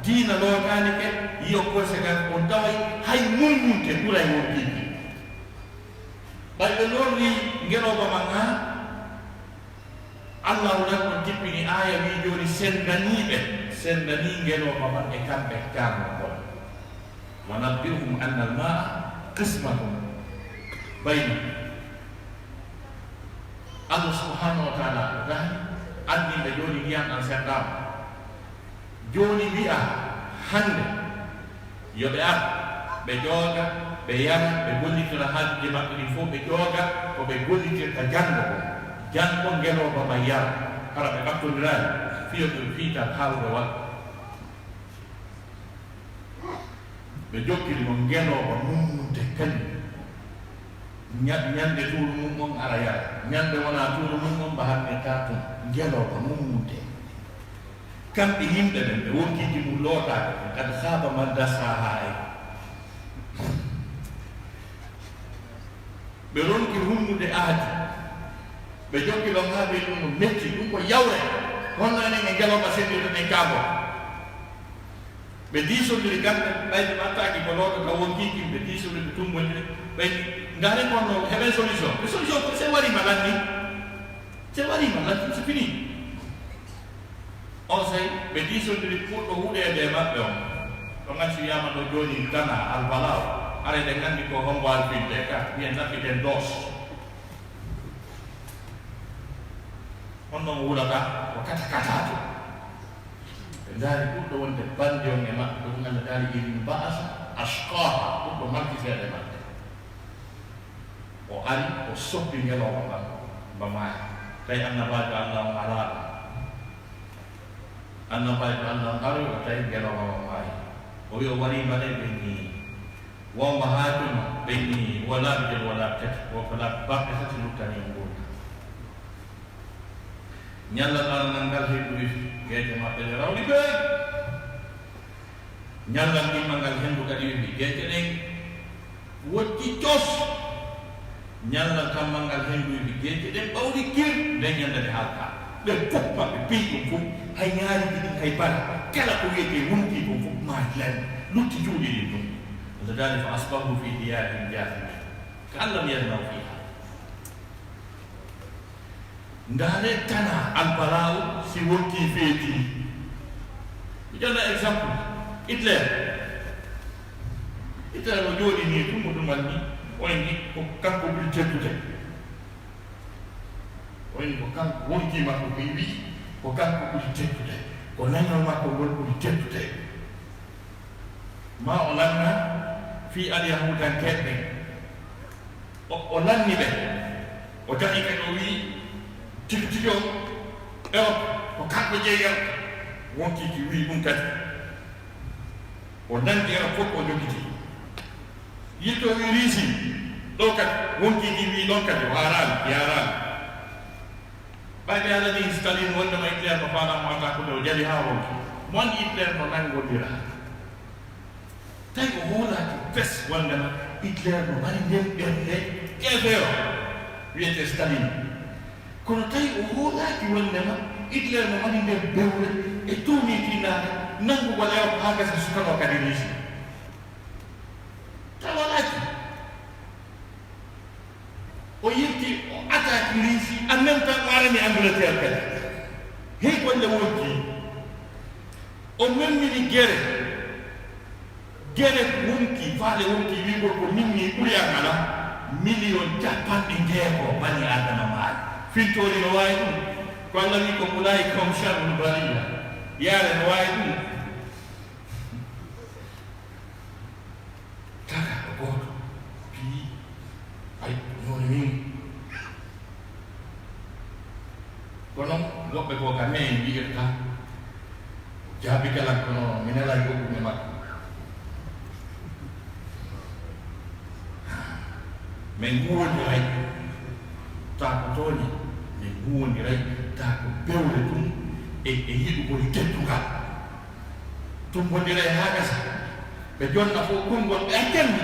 Speaker 4: diina lootaani ke yo conséquence on taway hay mummunte ɓuray won kiiki ɓayɓe lorri ngeloba ma nga allahu tan on jippini aya wi joni sendani ngeloba man e kamɓe karno kon wa nabbirhum anna almaa qismatun bayna allah subhanahu wa taala gani andinde joni wiyan an sendama joni wi'a hande yoɓe ar ɓe jooga ɓe yara ɓe gollitira haaliji maɓɓe ɗin fof ɓe jooga ko ɓe gollitirta jango ngeloba ma yara hara ɓe ɓattodirani fiyo ɓe fiitan haalɓe waɗ ɓe jokkiri mo ngeloba mummunde kañum ñande tuuru mum on ara yara ñande wona tuuru mum on mba hanne ta tum ngeloba mummunde kamɓe yimɓe ɓen ɓe wonkiji mum lootade kad haaba man dasaha e ɓe ronki hummude aadi ɓe jokkilo haaɓe ɗum no metti ɗum ko yawre honnani e ngeloba sendirɗen kaabo ɓe diisodiri kamɓe ɓayde ɓattaki ko looɗo ka wonkiki ɓe diisodiri ɓe tumbodiri ɓe ngare konno heɓen solution ɓe solution ko se warima lanni c'est fini on sey ɓe diisodiri ɓurɗo huuɗede e maɓɓe on ɗo ganci wiyama ɗo joni dana albalaw are ɗe gandi ko hombo alfinde ka wiyen naɓɓiten dos on ɗon wulata ko katakatato ɓe daari ɓurɗo wonde bandi on e maɓɓe ɗum anda daari irin baasa ashqaha ɓurɗo malkiseɗe maɓɓe o ari o soppi ngeloba man mba maaya tawi annabajo allah on alaɗo annabajo allah on aroy o tawi ngeloba ma maayi o wi o warima ɗe ɓe ni wonba haajuma ɓe ni walaɓe jon walaɓe tati o ko laaɓe baɓɓe tati luttani on gurta ñallal allah ngal hendu wifi geeje maɓɓe ɗe rawɗi ɓey ñallal ɗimmal ngal hendu kadi wifi geeje ɗen woɗɗi tos ñallal kammal ngal hendu wifi geeje ɗen ɓawɗi kir nde ñandade haalka ɓe fof maɓɓe piy ɗum fof hay ñaariji ɗin hay bara kala ko wiyete wonki ɗum fof ma lan lutti juuɗi ɗin ɗum zadani fa asbahu fi diyarihim jathimin ka allam yasmau fiha ndaare tana albala'u si wonki feeti mi ƴonna exemple Hitler o jooɗi ni tummuɗumal ni oyni ko kanko ɓuri teddude oyni ko kanko wonki makko koye wi ko kanko ɓuri teddude ko nañol makko ngol ɓuri teddude ma o lanna fi alyahudankeɓe o lanni ɓe o dañi kadi o wi tigi o Europe ko kanko jeeyal wonkiki wi ɗum kadi o nandi Europe fof o jogiti yitto wi riisi ɗo kadi wonkiki wi ɗon kadi o arani yarani ɓayɓe alani Staline wondema Hitler no faanamo attaque o jali ha wonki mo andi Hitler no nangodira tawi o hoolaki fes wondema Hitler no mari nden ɓerde keefeero wiyete Staline kono tawi o hoolaki wondema Hitler no mari nden bewre e tuumitinade nangugol Europe ha gasa sukano kadi riisi tawalaki o yetti o attaque riisi en même temps o arani Angleterre kadi hey golle wonki o memmini gere wonki faale wonki wigol ko minni ɓuri an ala million capanɗe jeego bani adama maayi fintori no wawi ɗum ko allah wi ko ɓulayi comme charle baliya yaare no wawi ɗum taka ko gooto pii ay noni min kono woɓɓe ko ka men mbiyirta jaabi galan kono min ala yoggume makko min nguwondiray taa ko tooñi min nguwondiray taa ko bewre ɗum e yiɗugol teddugal tumbodiray haa gasa ɓe jonna fof konngol ɓe accanni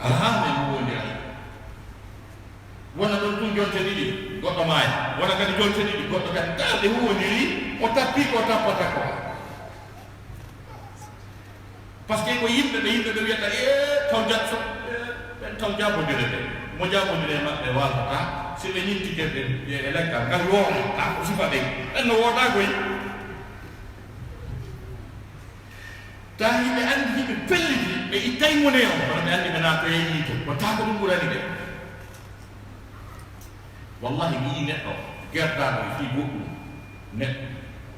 Speaker 4: ala min nguwondiray wona ɗon tun jonte ɗiɗi goɗɗo maaya wona kadi jonte ɗiɗi goɗɗo kadi taa ɓe huwondiri o tappi ko tappata ko parce que ko yimɓe ɓe wiyata taw jatso taw jabodire ɓe mo jabodire maɓɓe walata si ɓe ñintike ɓe e leggal ngal woota ko sufa ɓe no woota koy ta yimɓe andi yimɓe pelliti ɓe ittay mone o kono ɓe andi ɓe nato e yiite ko ta ko ɗum ɓurani ɓe wallahi mi yi neɗɗo gerdaɗo e fi goɗɗum neɗɗo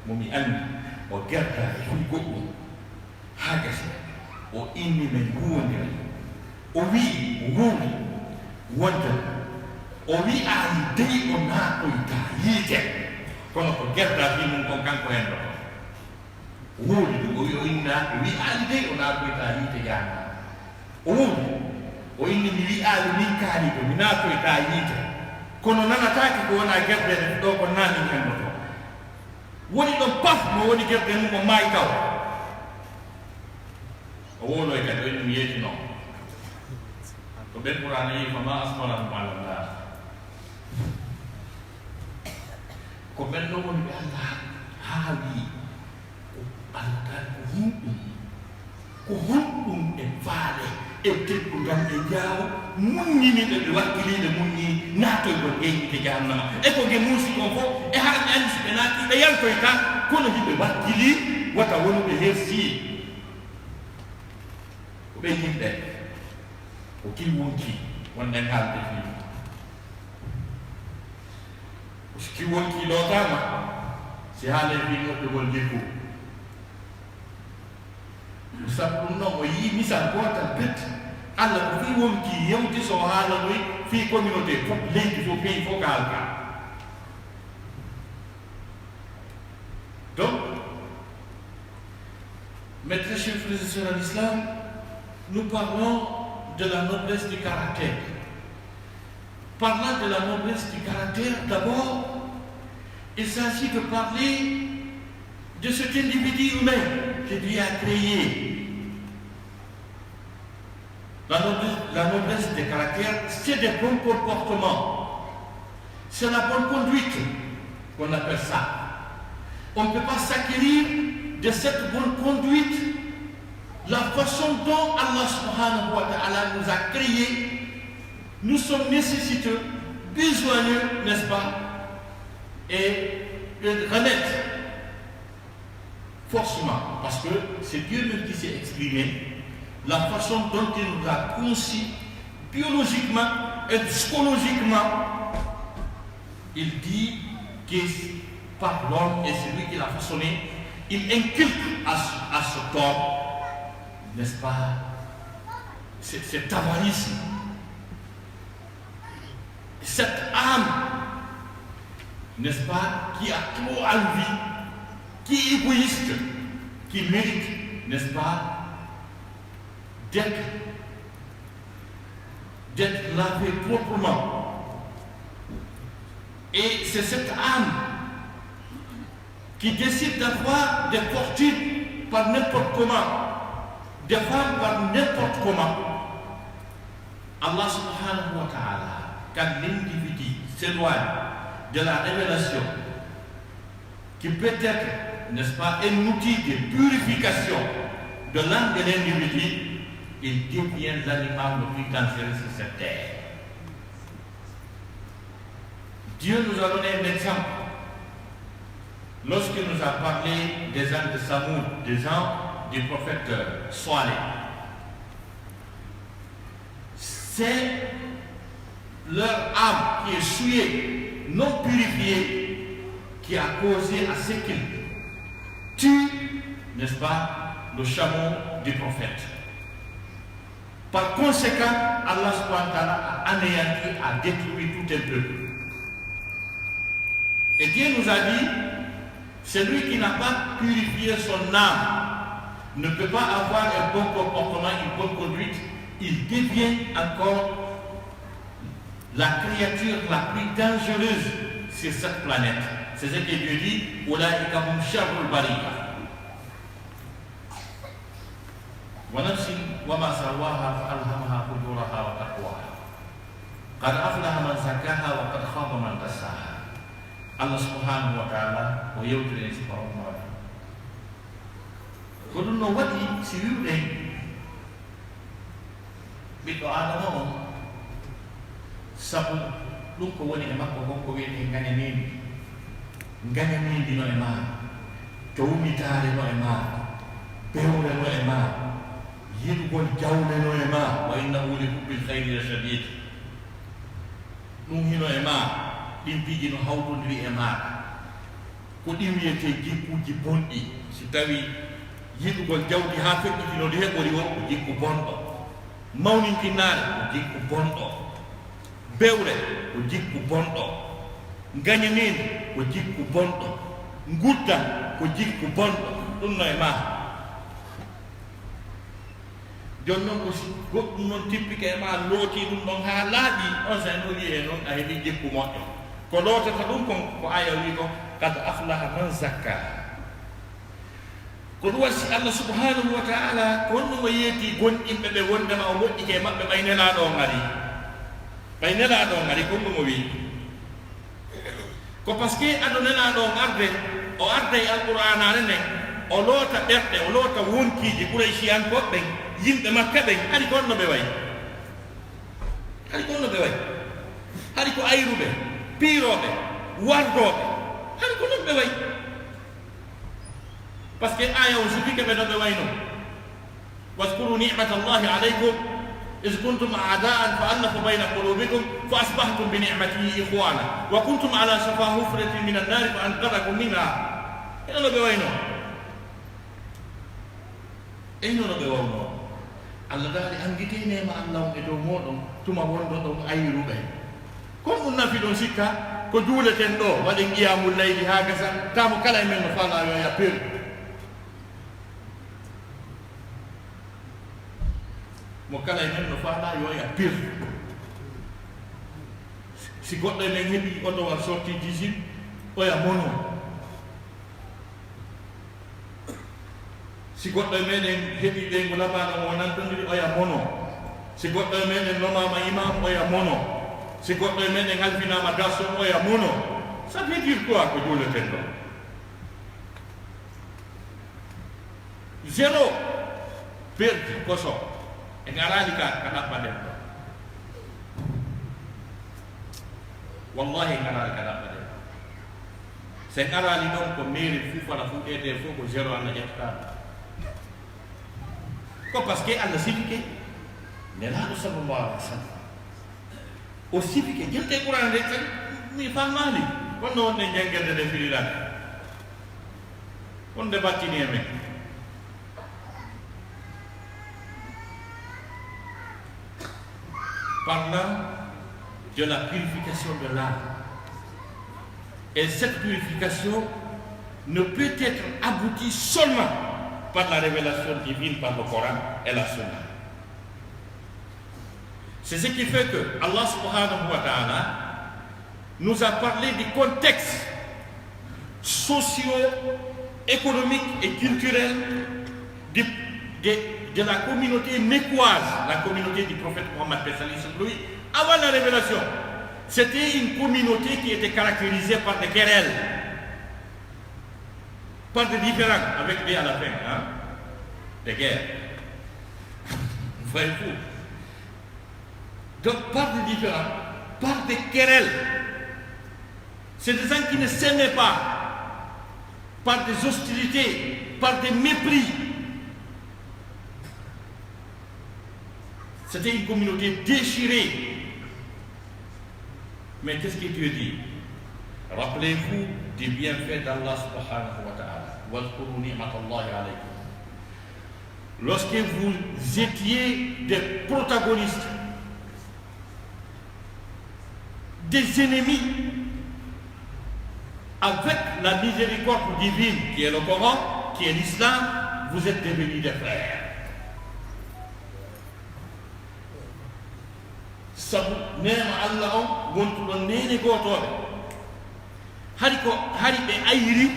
Speaker 4: momi andi o gerda e fi goɗɗum ha gasi o inni men huwondira o wii o wuuri wonde o wi aali dey o naatoyta yiite kono ko gerda fi mum kon kanko hen ɗo wuuri ɗum o wi o inna o wi aali dey o naatoyta yiite jana o wuuri o inni mi wi aali min kaali ko mi naatoyta yiite kono nanataake ko wona gerdede ɗo ko naani hen ɗo to woni ɗon paf mo woni gerde mum o maayi taw o woloy kadi o inni mi yeetino ko ɓen ɓurano yi ko ma asmalahu ala nnar ko ɓen ɗo woni ɓe allah haali ko allah ko hulɗum e faale e teddungal e jaawo muññiniɓe ɓe wakkiliɓe muññi naatoygol ƴeeƴite jahannama e ko ge muusi on fof e haa ɓe andi so ɓe naati ɓe yantoy tan kono hiɓe wakkili wata wonuɓe hersi ko ɓe yimɓe ko kii wonki wonnen haalde fi so kii wonki ɗotama si haale fi noɓɓegol jikku sabu ɗum noon o yii misal gotal bet allah ko fi wonki yewti so haalanoy fi communauté fof leydi fof pays fof ko haalka donc mes très chers frères et sœurs à l'islam, nous parlons de la noblesse du caractère. Parlant de la noblesse du caractère, d'abord, il s'agit de parler de cet individu humain que Dieu a créé. La noblesse du caractère, c'est des bons comportements. C'est la bonne conduite qu'on appelle ça. On ne peut pas s'acquérir de cette bonne conduite la façon dont Allah subhanahu wa ta'ala nous a créés. Nous sommes nécessiteux, besogneux, n'est-ce pas, et de remettre forcément, parce que c'est Dieu même qui s'est exprimé, la façon dont il nous a conçus biologiquement et psychologiquement. Il dit que par l'homme et celui qui l'a façonné, il inculque à cet homme, n'est-ce pas, cet avarisme, cette âme, n'est-ce pas, qui a trop envie, qui est égoïste, qui mérite, n'est-ce pas, d'être lavé proprement. Et c'est cette âme qui décide d'avoir des fortunes par n'importe comment, des femmes par n'importe comment. Allah subhanahu wa ta'ala, quand l'individu s'éloigne de la révélation, qui peut être, n'est-ce pas, un outil de purification de l'âme de l'individu, il devient l'animal le plus dangereux sur cette terre. Dieu nous a donné un exemple lorsqu'il nous a parlé des gens de Samoud, des gens du prophète Saleh. C'est leur âme qui est souillée, non purifiée, qui a causé à ce qu'ils tuent, n'est-ce pas, le chameau du prophète. Par conséquent, Allah subhanahu wa ta'ala a anéanti, a détruit tout un peuple. Et Dieu nous a dit, celui qui n'a pas purifié son âme ne peut pas avoir un bon comportement, une bonne conduite, il devient encore la créature la plus dangereuse sur cette planète. C'est ce que Dieu dit, Oulaïka hum sharrul barika. ونفس وما سواها فألهمها فجورها وتقواها قد أفلح من زكاها وقد خاب من دساها. Allah subhanahu wa ta'ala o yewtiri e sifaro maɗa ko ɗum no waɗi si wiwɗen ɓiɗɗo adama on sabu ɗum ko woni e makko gonko wiyete gañanidi no e ma towmitare no e ma pewre no e ma yiɗugol jawle no e ma wa innahu li hubbil khayri la shadid ɗum hino e ma ɗin piiji no hawtodiri e maɗa ko ɗin wiyete jikkuji bonɗi si tawi yiɗugol jawdi ha feƴƴitinode heɓori o ko jikku bonɗo mawninkinnare ko jikku bonɗo bewre ko jikku bonɗo gañanede ko jikku bonɗo gudda ko jikku bonɗo ɗum no e ma joni noon aussi goɗɗum noon tippike e ma looti ɗum ɗon ha laaɓi on sa no wiye noon a heeɓi jikku moƴƴo ko lootata ɗum ko aya wi ko kad aflaha man zakkaha ko ɗum waɗi si Allah subhanahu wa ta'ala ko honɗum o yeeti gonɗinɓe ɓe wondema o moƴƴike maɓɓe ɓay nelaɗo o ngari ko ɗum o wi ko par ce que aɗo nelaɗo o arde e alqur'anare nden o loota ɓerɗe o loota wonkiji Quraysiyankoɓe ɓen yimɓe makka ɓen hari ko honno ɓe way hari ko ayruɓe piiroɓe wardoɓe hari ko non ɓe way par ce que aya o sifike ɓe no ɓe wayno waskuru nicmatallahi alaykum إذ كنتم أعداء فألف بين قلوبكم فأصبحتم بنعمته إخوانا وكنتم على شفا حفرة من النار فأنقذكم منها إنه لو بوينو Allah dali angitine ma Allah e dow moɗon tuma wonɗo ɗon ayruɓe kon ɗum nafi ɗon sikka ko juuleten ɗo waɗen qiyamul layli ha gasa tamo kala e men no faala yo ya perdu mo kala e men no faala yo ya perdu si goɗɗo e men heɓi oɗowal sorti 18 oya mono si goɗɗo e meɗen heɓi ɓeygu labaɗo o nantodiri oya mono si goɗɗo e meɗen nomama imam oya mono si goɗɗo e meɗen alfinama garçon oya mono ça veut dire quoi ko juuleten ɗo zéro perdi koso e garani ka ɗaɓɓaɗen ɗo wallahi e garani ka ɗaɓɓaɗen se garani ɗon ko mairie fu fala fuɗɗete fof ko zéro Allah ƴettata ko par ce que Allah sifike nelaɗo sallallahu alaihi wa sallam o sifike jelde Qur'an de tan mi famani wonno wonde jangelde nde firiɗan wonde battini e men parlant de la purification de l'âme et cette purification ne peut être aboutie seulement par la révélation divine par le Coran et la Sunna. C'est ce qui fait que Allah subhanahu wa ta'ala nous a parlé du contexte socio-économique et culturel de la communauté mécoise, la communauté du prophète Mohammed lui, avant la révélation. C'était une communauté qui était caractérisée par des querelles, par des différends, avec des à la fin, hein? Des guerres. Voyez-vous? Donc, par des différends, par des querelles. C'est des gens qui ne s'aimaient pas, par des hostilités, par des mépris. C'était une communauté déchirée. Mais qu'est-ce que Dieu dit? Rappelez-vous des bienfaits d'Allah subhanahu wa ta'ala. Wadhkuru ni'matallahi alaykum. Lorsque vous étiez des protagonistes, des ennemis, avec la miséricorde divine qui est le Coran, qui est l'islam, vous êtes devenus des frères. Sabu nema Allah on wontuɗon nene gotoɓe hari ɓe ayri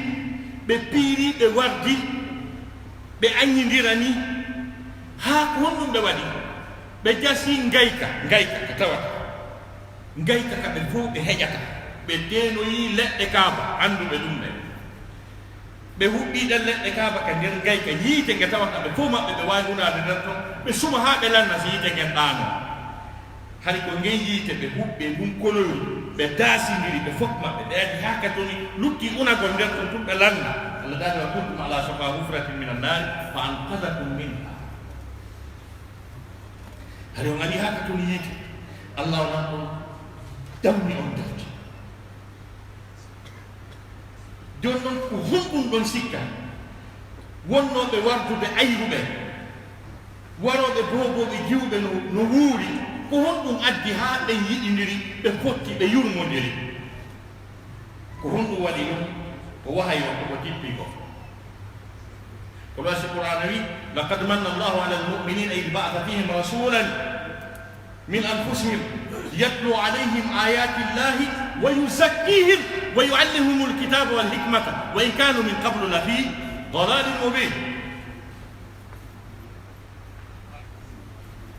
Speaker 4: ɓe piiri ɓe wardi ɓe aññidirani haa ko honɗum ɓe waɗi ɓe jasi ngayka ka tawata ngayka ka ɓe fof ɓe heƴata ɓe denoyi leɗɗe kaaba annduɓe ɗum ɓe
Speaker 3: ɓe huɓɓiɗen leɗɗe kaaba ka nder gayka yiite nge tawata ɓe fof maɓɓe ɓe wawi hunade nder ton ɓe suma ha ɓe lanna so yiite ngen ɗaano hay ko ngen yiite ɓe huɓɓe ɗum koloyol ɓe daasindiri ɓe fof maɓɓe ɓe adi ha ka toni lutti unagol nder ton tum ɓe lanna allah dani wa kuntum ala safa hufratin min annari fa anqadakum minha haɗa on adi ha ka toni yiite allah onan ɗon dammi on defte joni noon ko honɗum ɗon sikka wonnoɓe warduɓe ayruɓe waroɓe boboɓe jiwɓe no wuuri ko honɗum addi ha ɓe yiɗidiri ɓe potti ɓe yurmodiri ko honɗum waɗi ɗum ko wahay o koko tippi ko ko ɗo si qur'ana wi laqad manna allahu ala almuminina id ba'atha fihim rasulan min anfusihim yatlu alayhim ayati llahi wa yuzakkihim wa yuallimuhum alkitaba walhikmata wa in kanu min qablu lafi dalalin mubin.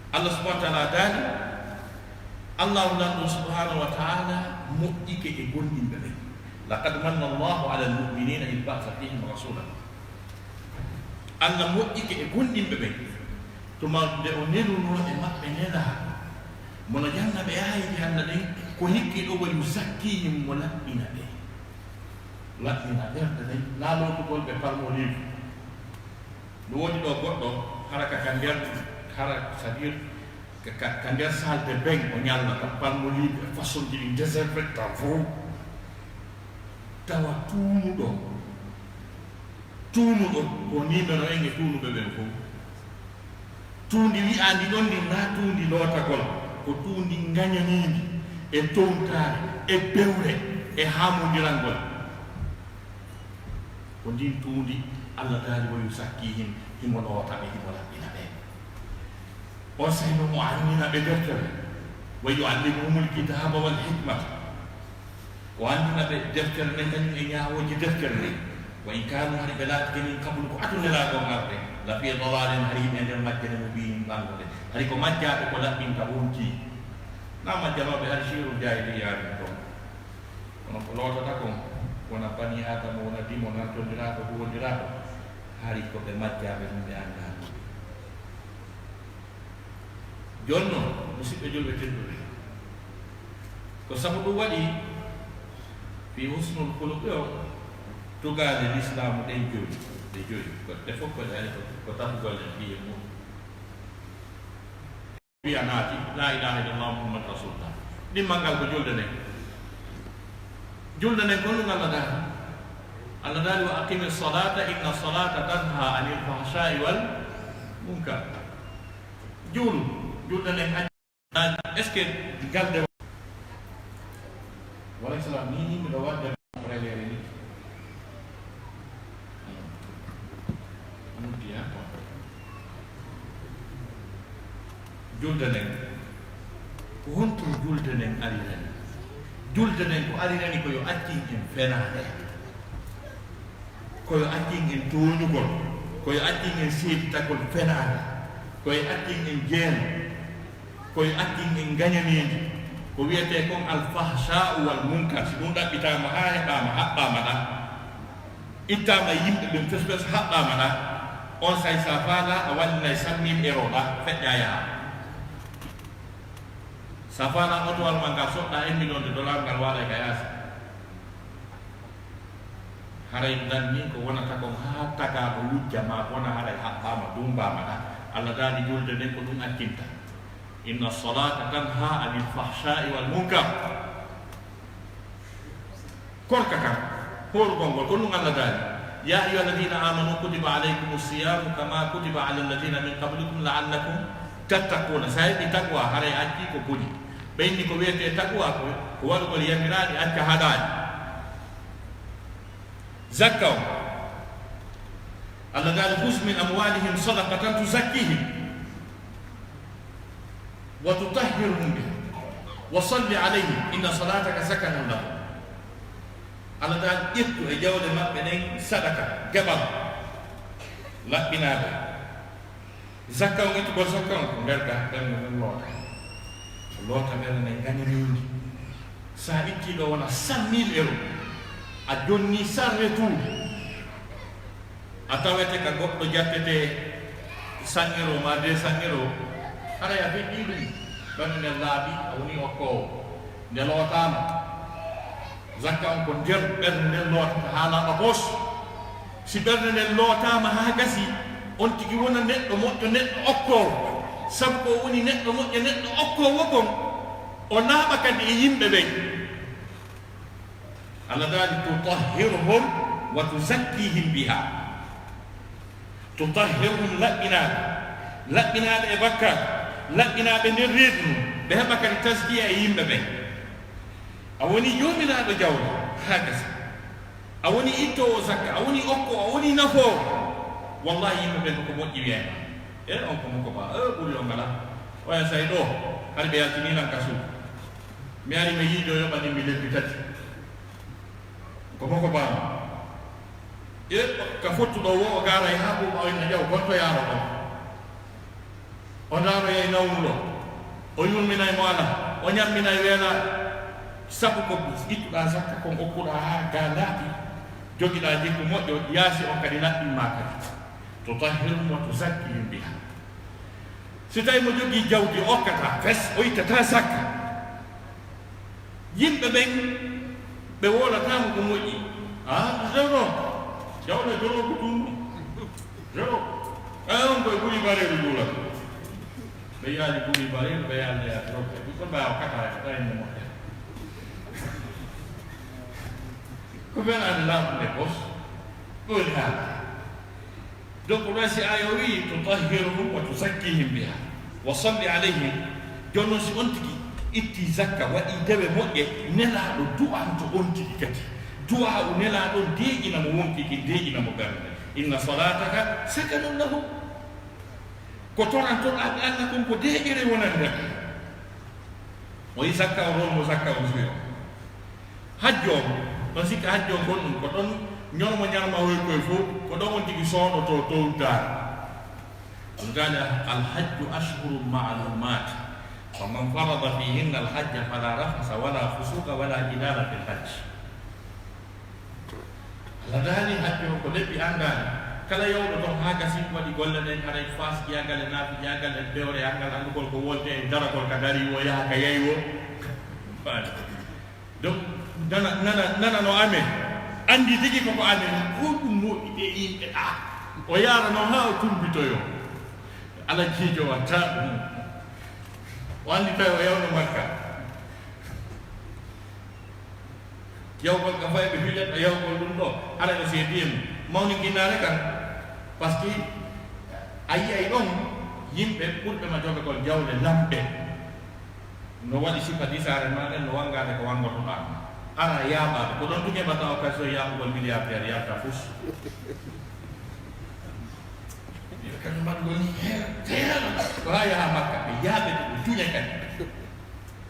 Speaker 3: Allah subhanahu wa ta'ala dani Allah lanɗo subhanahu wa ta'ala moƴƴike e gonɗinɓe ɓe laqad manna allahu ala almuminina id ba'atha fihim rasulan Allah moƴƴike e gonɗinɓe ɓe tuma nde o neluno e maɓɓe nela mono janna ɓe yahidi hannde ɗen ko hikki ɗo wayu zakkihim mo laɓɓina ɓe laɓɓina ɓerde ɗen laalotugol ɓe palmolive no woodi ɗo goɗɗo hara kaka nder hara c'est à dire ka nder salde beng o ñallata palmolive e façon ji ɗi désinfectant fo tawa tuumuɗo ko nimeno enge tuunuɓe ɓen fof tuundi wi'andi ɗon ndi na tuundi lootagol ko tuundi gañanindi e towtare e bewre e hamodirangol ko ndin tuundi allah taali wayu sakkihim himo lootaɓe himo laɓɓina ɓe on sayno mo annina ɓe deftere wa yuallimuhumul kitaba wal hikmata o andina ɓe deftere nden kañum e ñawoji deftere nde wa in kanu hari ɓe laatike min kabul ko adunelaɗon arde la fi dalalin hari yimɓe nder majjane mo mbiyim ɓangode hari ko majjaɓe ko laɓɓinta wonti na majjanoɓe hari siru jahiliyaɗum ɗon kono ko lootata kon wona bani adama wona dimo nantodiraɗo huwodiraɗo hari ko ɓe majjaɓe ɗum ɓe anda joni noon musidɓe julɓe tedduɓe ko sabu ɗum waɗi fi husnul huluqe o tugade l'islamu ɗen joyi ɗe joyi ɗe fof koɗe ari ko tafugolle fiye mum wiya naati la ilaha illallah muhammad rasulullah ɗimmal ngal ko julde nden ko ɗum allah daali wa aqimi salata inna salata tanha anil fahshai wal munkar julde nden est ce que galde wala salam ni yimɓe ɗo wadde prélére ni muddiya julde nden ko hontum julde nden arirani julde nden ko arirani koyo accin en fenade koyo accin en toñugol koyo accin en seeditagol fenade koye accin en jeeno koye accin en gañanidi ko wiyete kon alfahshau wal munkar si ɗum ɗaɓɓitama ha heɓama haɓɓama ɗa ittama yimɓe ɓen fes haɓɓama ɗa on say sa faala a wallinayi 100 000 € ɗa feƴƴa yaha sa faala otowal ma ngal soɗɗa 1 million de dollars ngal waɗa ka yaasi haray danni ko wonata kon ha taga ko wujjama wona haɗay haɓɓama dumbama ɗa allah daali julde nden ko ɗum accinta inna salata tanha anil fahshai wal munkar korka kam horugol ngol ko ɗum allah daali ya ayuha alladina amanu kutiba alaykum siyamu kama kutiba ala alladina min qablikum la'allakum tattaquna sa heɓi taqwa haray acci ko boni ɓeyni ko wiyete taqwa ko waɗugol yamiraɗi acca haɗani zakka o allah daali hus min amwalihim sadaqatan tuzakkihim wa tutahhiruhum biha wa salli alayhim inna salataka sakanun lahum allah daali ƴettu e jawde maɓɓe ɗen sadaka geɓal laɓɓinaɓe zakka o ƴettugol zakka on ko mberga ɓernde nden loota ɓernde nden gañanindi sa ittiɗo wona 100 000 € a jonni sans retour atawete ka goɗɗo jattete sanŋiro ma de sanŋiro ara ya feƴƴi ɗum ɓernde nden laaɓi a woni okkowo nde lootama zakka on ko nder ɓernde nden lootata ha laaɓa poos si ɓernde nden lootama ha gasi on tigi wona neɗɗo moƴƴo neɗɗo okkowo sabu ko woni neɗɗo moƴƴo neɗɗo okkowo kon o naaɓa kadi e yimɓe ɓen Allah dali tutahhiruhum wa tuzakkihim biha tutahhiruhum laɓɓinaɓe e bakka laɓɓinaɓe nder reedu ɓe heɓa kadi taskiya e yimɓe ɓen a woni jomiraɗo jawle ha gasi a woni ittowo zakka a woni okko a woni nafoo wallahi yimɓe ɓen ko moƴƴi wiyema on ko moko ba ɓuri o ngala waya say ɗo haɗa ɓe yaltininan ka suudu mi ari mi yiiɗo yoɓani mi lebbi tati ko moko bama ka fottuɗo wo o garay ha ɓuuɓa oyna ƴew gonto yaaro ɗon o daaroyay nawnuɗo o yurminay mo ala o ñamminay weela sabu ko ittuɗa zakka kon okkuɗa ha ga laaɓi jogiɗa jikku moƴƴo yaasi on kadi laɓɓinma kadi tutahhiruhum wa tuzakkihim biha si tawi mo jogii jawdi okkata fes o ittata zakka yimɓe ɓen ɓe wolatamo ko moƴƴi zéro jawɗe zéro ko ɗum zéro on koye ɓuri bareeru juula ɓe yaali ɓuri bareeru ɓe yaalde yatroɓe ko mbawa kata tawinde moƴƴa ko welade laaɓude pos ɗoni haala donc ɗo si aya wi tutahhiruhum wa tuzakkihim biha wa salli alayhim jonnon si on tigi itti zakka waɗi dewe moƴƴe nelaɗo du'anto on tigi kadi du'a o nelaɗo deeƴina mo wonkiki deeƴina mo ɓernde inna salataka sakanun lahum ko toran ton aɓe Allah kon ko deeƴere wonande o yi zakka o rolmo zakka o suyo hajjo on sikka hajjo on gonɗum ko ɗon ñolmo ñalma hoy koye fof ko ɗon on tigi soonoto towdar ɗum gani alhajju ashhuru maalumat faman farada fihinna alhajja fala rafasa wala fusuka wala jidala fi lhajj Allah dani hajji o ko lebbi andani kala yawɗo ton ha gasi waɗi golle ɗen haray fas jagal e naafi jagal e bewre angal andugol ko wolde e daragol ka dari o yaha ka yeywo donc nana no amen andi tigi koko amen ko ɗum moƴƴi ɗe yimɓe ɗa o yaara noon ha o tumbitoyo ala jiijo watta ɗum o andi tawi o yawno makka yawgol ka fayi ɓe fiƴatɗo yawgol ɗum ɗo ala o seediyem mawni ginnare kan par ce que a yiyay ɗon yimɓe ɓurɓe ma jogagol jawle lamɓe no waɗi sifati sare maɗen no wangade ko wangotoɗa ara yaaɓaɓe ko ɗon tu keɓata occasion yaaɓugol milliardaire yalta fus kañum mbaɗugol ni heera ko ha yaha makka ɓe yaaɓe ɓe tuña kadi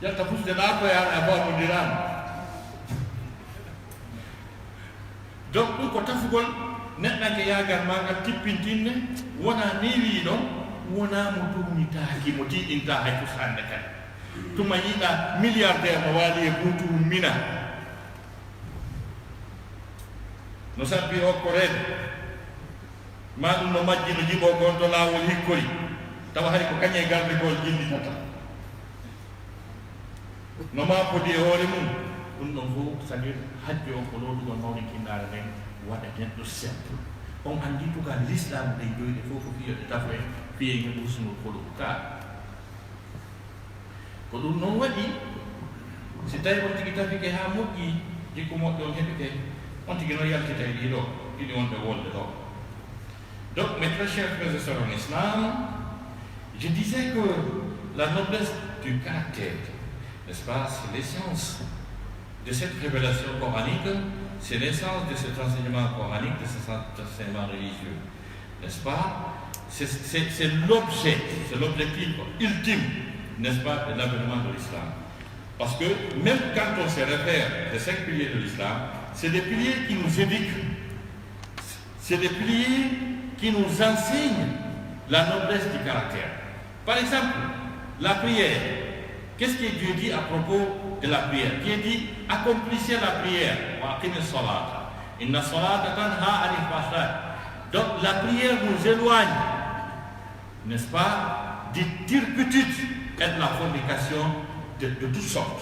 Speaker 3: yalta fusde ɗa ko yaara a famodirama donc ɗum ko tafugol neɗɗanke yagal magal tippintinne wona newiɗo wona mo duwnitaki mo tiɗinta hay fus hande kadi tuma yiɗa milliardaire mo waali e butuhum mina no sabbi hokkorede ma ɗum no majji no jiɓo gonto laawol hikkori tawa hay ko kañe gardegol jillitata no ma podi e hoore mum ɗum ɗon fof c'est à dire hajji on ko lowɗugol mawni kinnare nden waɗa neɗɗo simple on andi tuga l'islam ɗe joyɗe fof ko fiyoɗe tafo en fiye nge usnul kolo ka ko ɗum noon waɗi si tawi on tigi tafike ha moƴƴi jikku moƴƴo on heɓike on tigi noon yaltita e ɗiɗo ɗiɗi wonɓe wolde ɗo. Donc mes très chers frères et sœurs en islam, je disais que la noblesse du caractère, n'est-ce pas, c'est l'essence de cette révélation coranique, c'est l'essence de cet enseignement coranique, de cet enseignement religieux, n'est-ce pas? C'est l'objet, c'est l'objectif ultime, n'est-ce pas, de l'avènement de l'islam. Parce que même quand on se réfère aux 5 piliers de l'islam, c'est des piliers qui nous éduquent, c'est des piliers qui nous enseignent la noblesse du caractère. Par exemple, la prière. Qu'est-ce que Dieu dit à propos de la prière? Dieu dit, accomplissez la prière.
Speaker 4: Donc la prière nous éloigne, n'est-ce pas, des turpitudes et de la fornication de toutes sortes.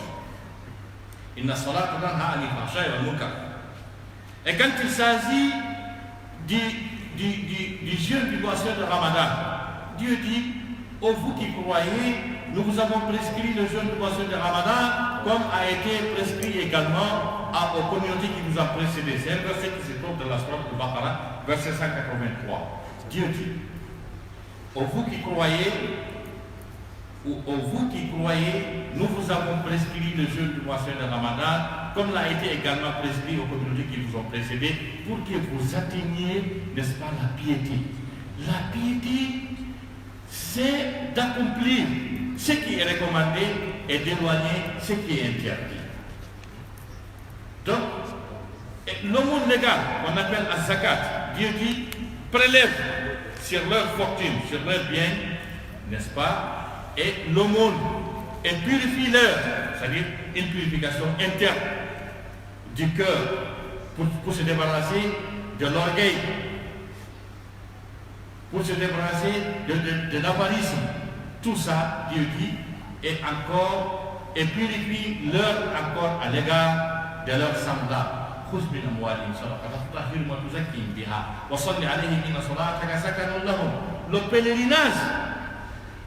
Speaker 4: Et quand il s'agit du jeûne du mois de Ramadan, Dieu dit, ô vous qui croyez, nous vous avons prescrit le jeûne du mois de Ramadan, comme a été prescrit également aux communautés qui nous ont précédés. C'est un verset qui se trouve dans la sourate de Baqarah, verset 183. Dieu dit, ô vous qui croyez, nous vous avons prescrit le jeûne du mois de Ramadan, comme l'a été également prescrit aux communautés qui vous ont précédés, pour que vous atteigniez, n'est-ce pas, la piété. La piété, c'est d'accomplir ce qui est recommandé et d'éloigner ce qui est interdit. Donc, l'aumône légal, qu'on appelle la zakat, Dieu dit, prélève sur leur fortune, sur leurs biens, n'est-ce pas, et l'aumône, et purifie-leur, c'est-à-dire une purification interne du cœur, pour se débarrasser de l'orgueil, pour se débarrasser de l'avarisme. Tout ça, Dieu dit, et encore, et purifie leur encore à l'égard de leurs semblables. Le pèlerinage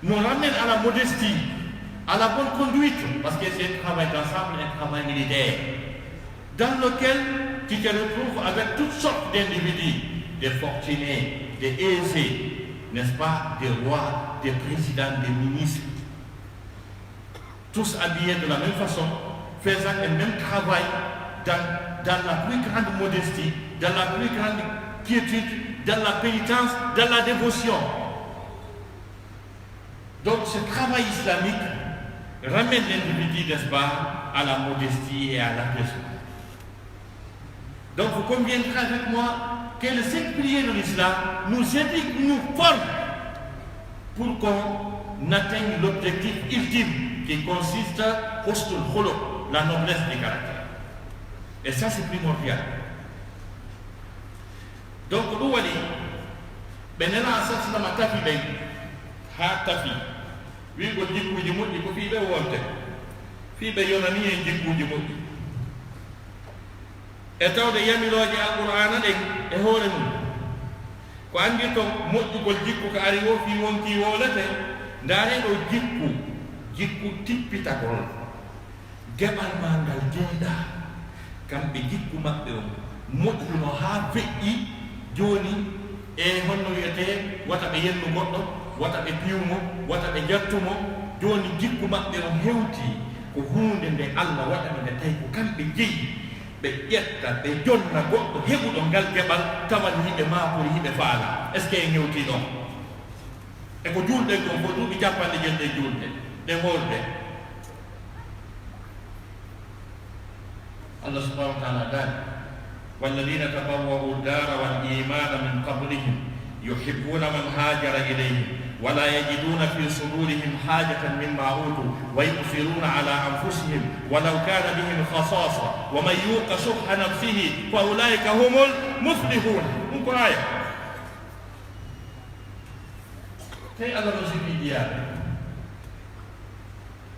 Speaker 4: nous ramène à la modestie, à la bonne conduite, parce que c'est un travail d'ensemble, un travail militaire, dans lequel tu te retrouves avec toutes sortes d'individus, des fortunés, des aisés, n'est-ce pas, des rois, des présidents, des ministres, tous habillés de la même façon, faisant le même travail dans la plus grande modestie, dans la plus grande quiétude, dans la pénitence, dans la dévotion. Donc ce travail islamique ramène l'individu, n'est-ce pas, à la modestie et à l'apaisement. Donc vous conviendrez avec moi que les 5 piliers de l'islam nous éduquent, nous forment pour qu'on atteigne l'objectif ultime qui consiste husnul khuluq, la noblesse du caractère. Et ça c'est primordial. Donc nous wali benena asas na matafi bay ha tafi wi go jikkuji moƴƴi ko fiiɓe wonte fiiɓe yonani en jikkuji moƴƴi e tawde yamiloje alqur'ana ɗen e hoore mum ko andi to moƴƴugol jikku ko ari wo fi wonki wolete ndaare ɗo jikku tippitagol geɓal ma ngal jeeɗa kamɓe jikku maɓɓe o moƴƴuno haa feƴƴi joni e honno wiyete wata ɓe yennu goɗɗo wata ɓe piwmo wata ɓe jattumo joni jikku maɓɓe o hewti ko hunde nde Allah waɗani nde tawi ko kamɓe jeeyi ɓe ƴetta ɓe jonna goɗɗo heɓuɗo ngal geɓal tawan yiɓe maapori yiɓe faala est ce que en hewti ɗon e ko julɗen ɗon fo duuɓi capanɗe jelɗe julɗe ɗe ngolde Allah subhanahu wa ta'ala dal والذين تبوأوا الدار والإيمان من قبلهم يحبون من هاجر إليهم ولا يجدون في صدورهم حاجة مما أوتوا ويؤثرون على أنفسهم ولو كان بهم خصاصة ومن يوق شح نفسه فأولئك هم المفلحون. Une آية. تي الله نسيبي ديار.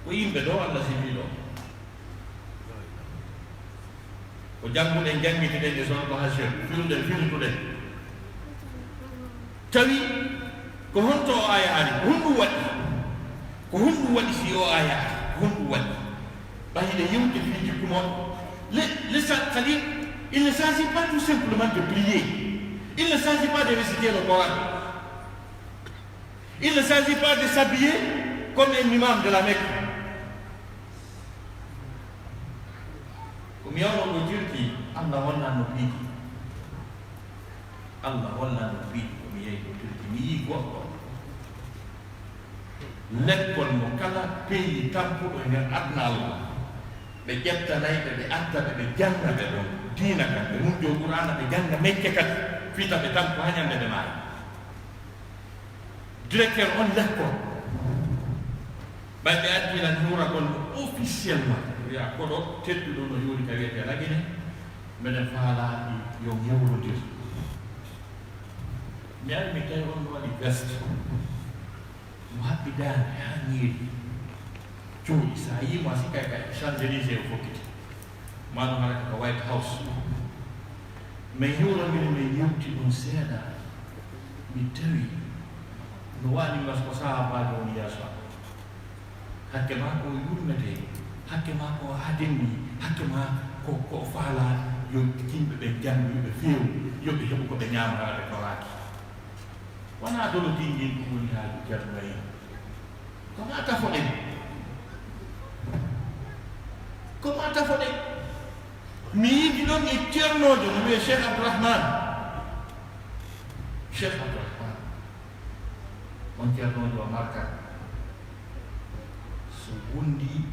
Speaker 4: وين بدو الله نسيبي دو. ko jangguɗe jangguiteɗen e sono ko hasir filtuɗen tawi ko honto o aya ari ko honɗum waɗi si o aya ari ko honɗum waɗi ɓayde yewde fi jikku moon c'est-à-dire il ne s'agit pas tout simplement de prier, il ne s'agit pas de réciter le Coran, il ne s'agit pas de s'habiller comme un imam de la Mecque. Miano no jirki Allah wonna no biidi Allah wonna no biidi ko mi yeyi ko jirki mi yi goɗɗo lekkol mo kala peeyi tampuɗo e nder adna Allah ɓe ƴettanayɓe ɓe addaɓe ɓe jangaɓe ɗon diina kan ɓe mumƴo qur'ana ɓe janga mekke kadi fiita ɓe tampo ha ñande ɓe maayi directeur on lekkol ɓay ɓe addinan nuuragol officiellement ya koɗo tedduɗo no yoni ka wiyete ragine mbeɗen faalaɗi yo yewrodir Miari mi tawi on waɗi gaste mo haɓɓidaani haa ñiiri jooɗi so a yiimo a sikkay ka Champs-Élysées o fokkiti maɗum haɗata ko White House mais yewrondiri min yewti ɗum seeɗa mi tawi no waani ngas ko sahabajo woni yeeso hakke ma ko yurmete hakke ma ko hadenni hakke ma ko faala yo yimɓe ɓe janngi ɓe feewu yoɓe heɓu ko ɓe ñaamaraɓe toraaki wona dolo dinngin ko woni haaju jarno en koma tafo ɗen koma tafo ɗen mi yiɗi ɗon e ceernojo no wiye Cheikh Abdourahmane on ceernojo o markat so wondi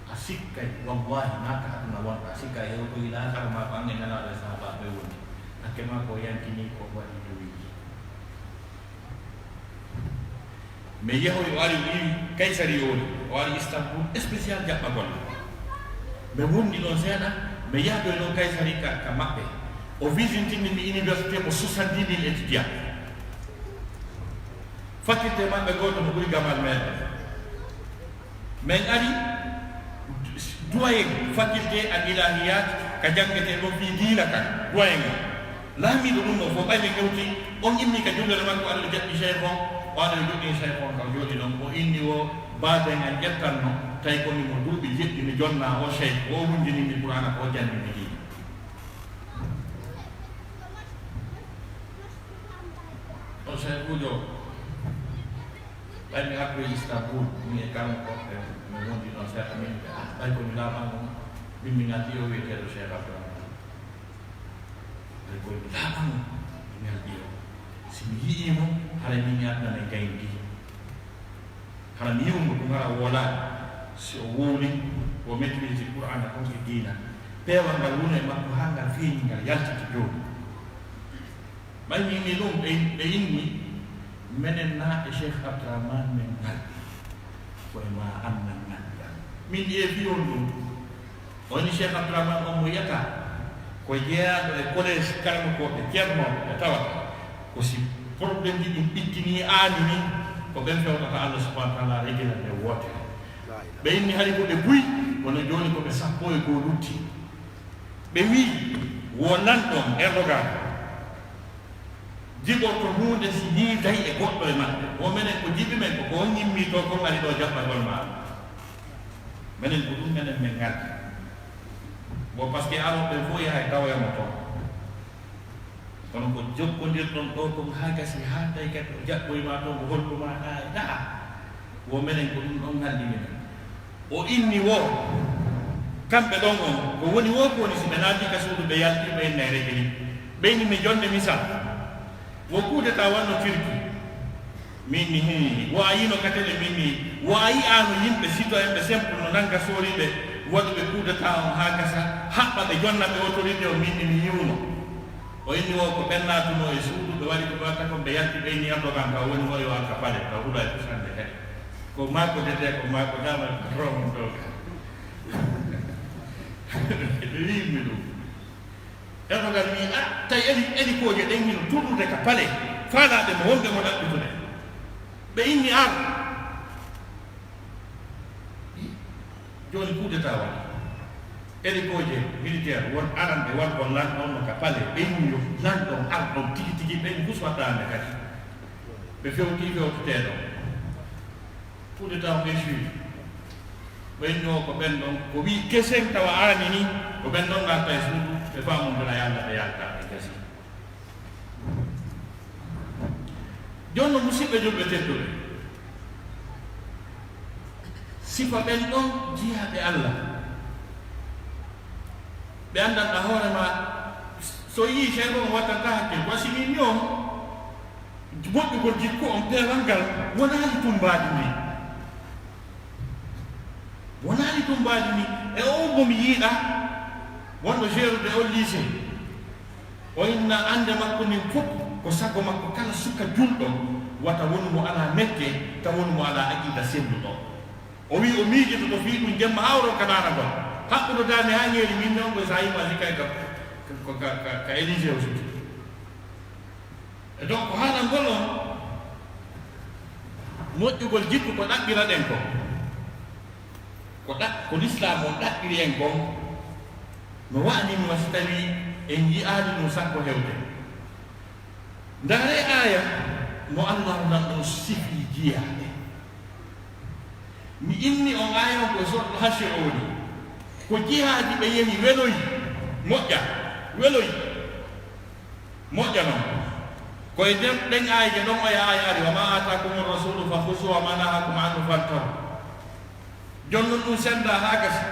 Speaker 4: a sikkay wallahi naka aduna wonɗa a sikka hewtoyi lakara ma ko ange nanaɗo sahabaɓe wondi hakke ma ko yankini ko waɗi dowiji mais yehoy o ari o iri Kaysari woni o ari Istanbul spécial jaɓɓagol mais wondi ɗon seeɗa mais yahdoy noon Kaysari ka maɓɓe o visitini mi université mo 70.000 étudiants faculté maɓɓe goto mo ɓuri gamal meɗen min ari doyen faculté al ilahiyat ka jangete ɗon fi diina kan doyen laamiɗo ɗum ɗo fof ɓayɓe gewti on immi ka jullere makko aɗa jaɓɓi chef on o aɗa joɗɗi chef on kam jooɗi ɗon o inni o baden an ƴettanno tawi komi mo duuɓi jeɗɗi mi jonna o chef o wundinimi qur'ana ko jannimi diina o chef ujo ɓaymi artoye Istanbul min e kamo koɓɓe mi wondi ɗon seeɗa min ɓay komi laaɓango min mi ngalɗi o wiyeteɗo Cheikh Abdourahmane ɓay komi laaɓango mi ngalɗi o si mi yi'imo hara min mi addana e gayndi hara mi yiwmo ɗum hara wolaɗi si o wowli o maîtrise qur'ana konke diina peewal ngal woni e makko haa ngal feeñi ngal yaltita jooni ɓaymi inni ɗum ɓe inni menen naa e Cheikh Abdourahmane men ngalɗi koye ma annan ngalɗi min ƴeewi on ɗum woni Cheikh Abdourahmane on mo yiyata ko jeeyaɗo e collège karmakoɓe ceernoɓe ɓe tawata ko si probléme ji ɗin ɓittini aani ni ko ɓen fewtata Allah subahanahu wa taala regina nde wootere ɓe inni hari ko ɓe buyi kono jooni ko ɓe 12 lutti ɓe wii wonanɗon Erdogan jiɓorto hunde si yiiday e goɗɗo e maɓɓe o menen ko jiɓi men ko on yimmi to kon ari ɗo jaɓɓagol maɗa menen ko ɗum menen min ngaldi bon par ce que aroɓe fof yaha tawoyamo toon kono ko jokkodirɗon ɗo kon ha gasi ha tawi kadi o jaɓɓoyma toon ko holluma ɗa e ɗaha wo menen ko ɗum ɗon ngaldi minen o inni wo kamɓe ɗon on ko woni wo ko woni si ɓe naati ka suudu ɓe yaltiɓe enne regli ɓeyni mi jonde misal wo kuudeta wanno Turki min ni wo a yino katene min ni wo a yiyano yimɓe citoyen ɓe simple no nanga sooriɓe waɗuɓe kuudeta on ha gasa haɓɓa ɓe jonnaɓe autorité o min ni mi yiwno o inni wo ko ɓen naatuno e suudu ɓe waɗi ko watta kon ɓe yalti ɓeyni Erdogan ka woni hoyo alka paɗe ka huula e pusande he ko makko dete ko makko dama rom ɗo ɓe wimmi ɗum Erdogan wi a tawi edi koje ɗen hino turɗude ka pale faalaɓe mo wonɓe mo ɗaɓɓitude ɓe inni ar joni kuudeta waɗi edi koje militaire won aranɓe wonɓon lanɗon no ka pale ɓe inni yo lanɗon arɗon tigi tigi ɓen pus wattande kadi ɓe fewti fewtuteɗo kuudeta o échoui ɓen ɗo ko ɓen ɗon ko wi kesen tawa arani ni ko ɓen ɗon garta e suudu ɓe famodona yalla ɓe yalta e gasi jonno musidɓe julɓe tedduɓe sifa ɓen ɗon jiyaɓe Allah ɓe andanɗa hoorema so yii chef on wattanta hakkil wasi min ñoom moƴƴugol jikku on peewal ngal wonaali tumbaadi ndi wonaali tumbaadi ni e o momi yiiɗa wonɗo gérude o lycée o inna ande makko nin fof ko sago makko kala suka julɗo wata woni mo ala mekke taw woni mo ala aqida selluɗo o wi o miijito to fii ɗum jemma hawro kanana gol haɓɓuɗo dande ha ñeeri min noon koye sa yima sikay ka élysée o suti
Speaker 3: donc haala ngol on moƴƴugol jikku ko ɗaɓɓira ɗen ko l'islam o ɗaɓɓiri en kon no wa'nima so tawi en yi'aani ɗum sakko hewde ndaare aya mo allah nan ɗon sifi jiyaade mi inni on aya on ko soɗɗo hacce ooni ko jihaadi ɓe yehi weloyi moƴƴa noon koye ɗen ayje ɗon oya aya ari wa ma atakum rasulu fa husu wa ma nahakum anhu fantahu jonnon ɗum senda haa gasi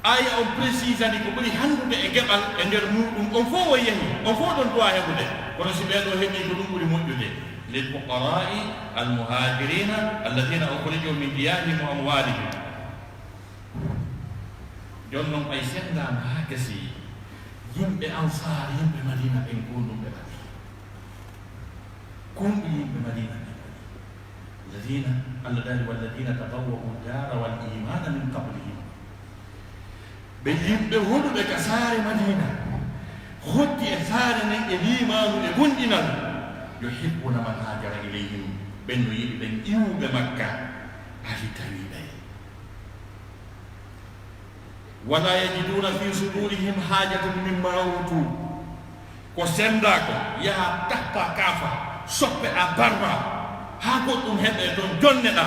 Speaker 3: aya on précise ani ko ɓuri handude e geɓal e nder muɗum on fof o yehi on fof ɗon duwa heɓude kono si ɓeeɗo heɓi ko ɗum ɓuri moƴƴude lil fuqarai almuhajirina alladina ukhrijuu min diyarihim wa amwalihim jonnon ɓay sendama haa gasi yimɓe ansar yimɓe madina ɓen gonɗumɓe madina gonɗi yimɓe madina ɓen الذين الذين والذين تبوأوا الدار والإيمان من قبلهم بيجيب بهود بكسار مدينة خد أسار الإيمان لبندنا يحبون من هاجر إليهم بن إيو بمكة أهل تريبين ولا يجدون في صدورهم حاجة مما أوتوا وسنداكم يا تحت كافة صب أبرا haa goɗɗum heɓe ɗon jonneɗa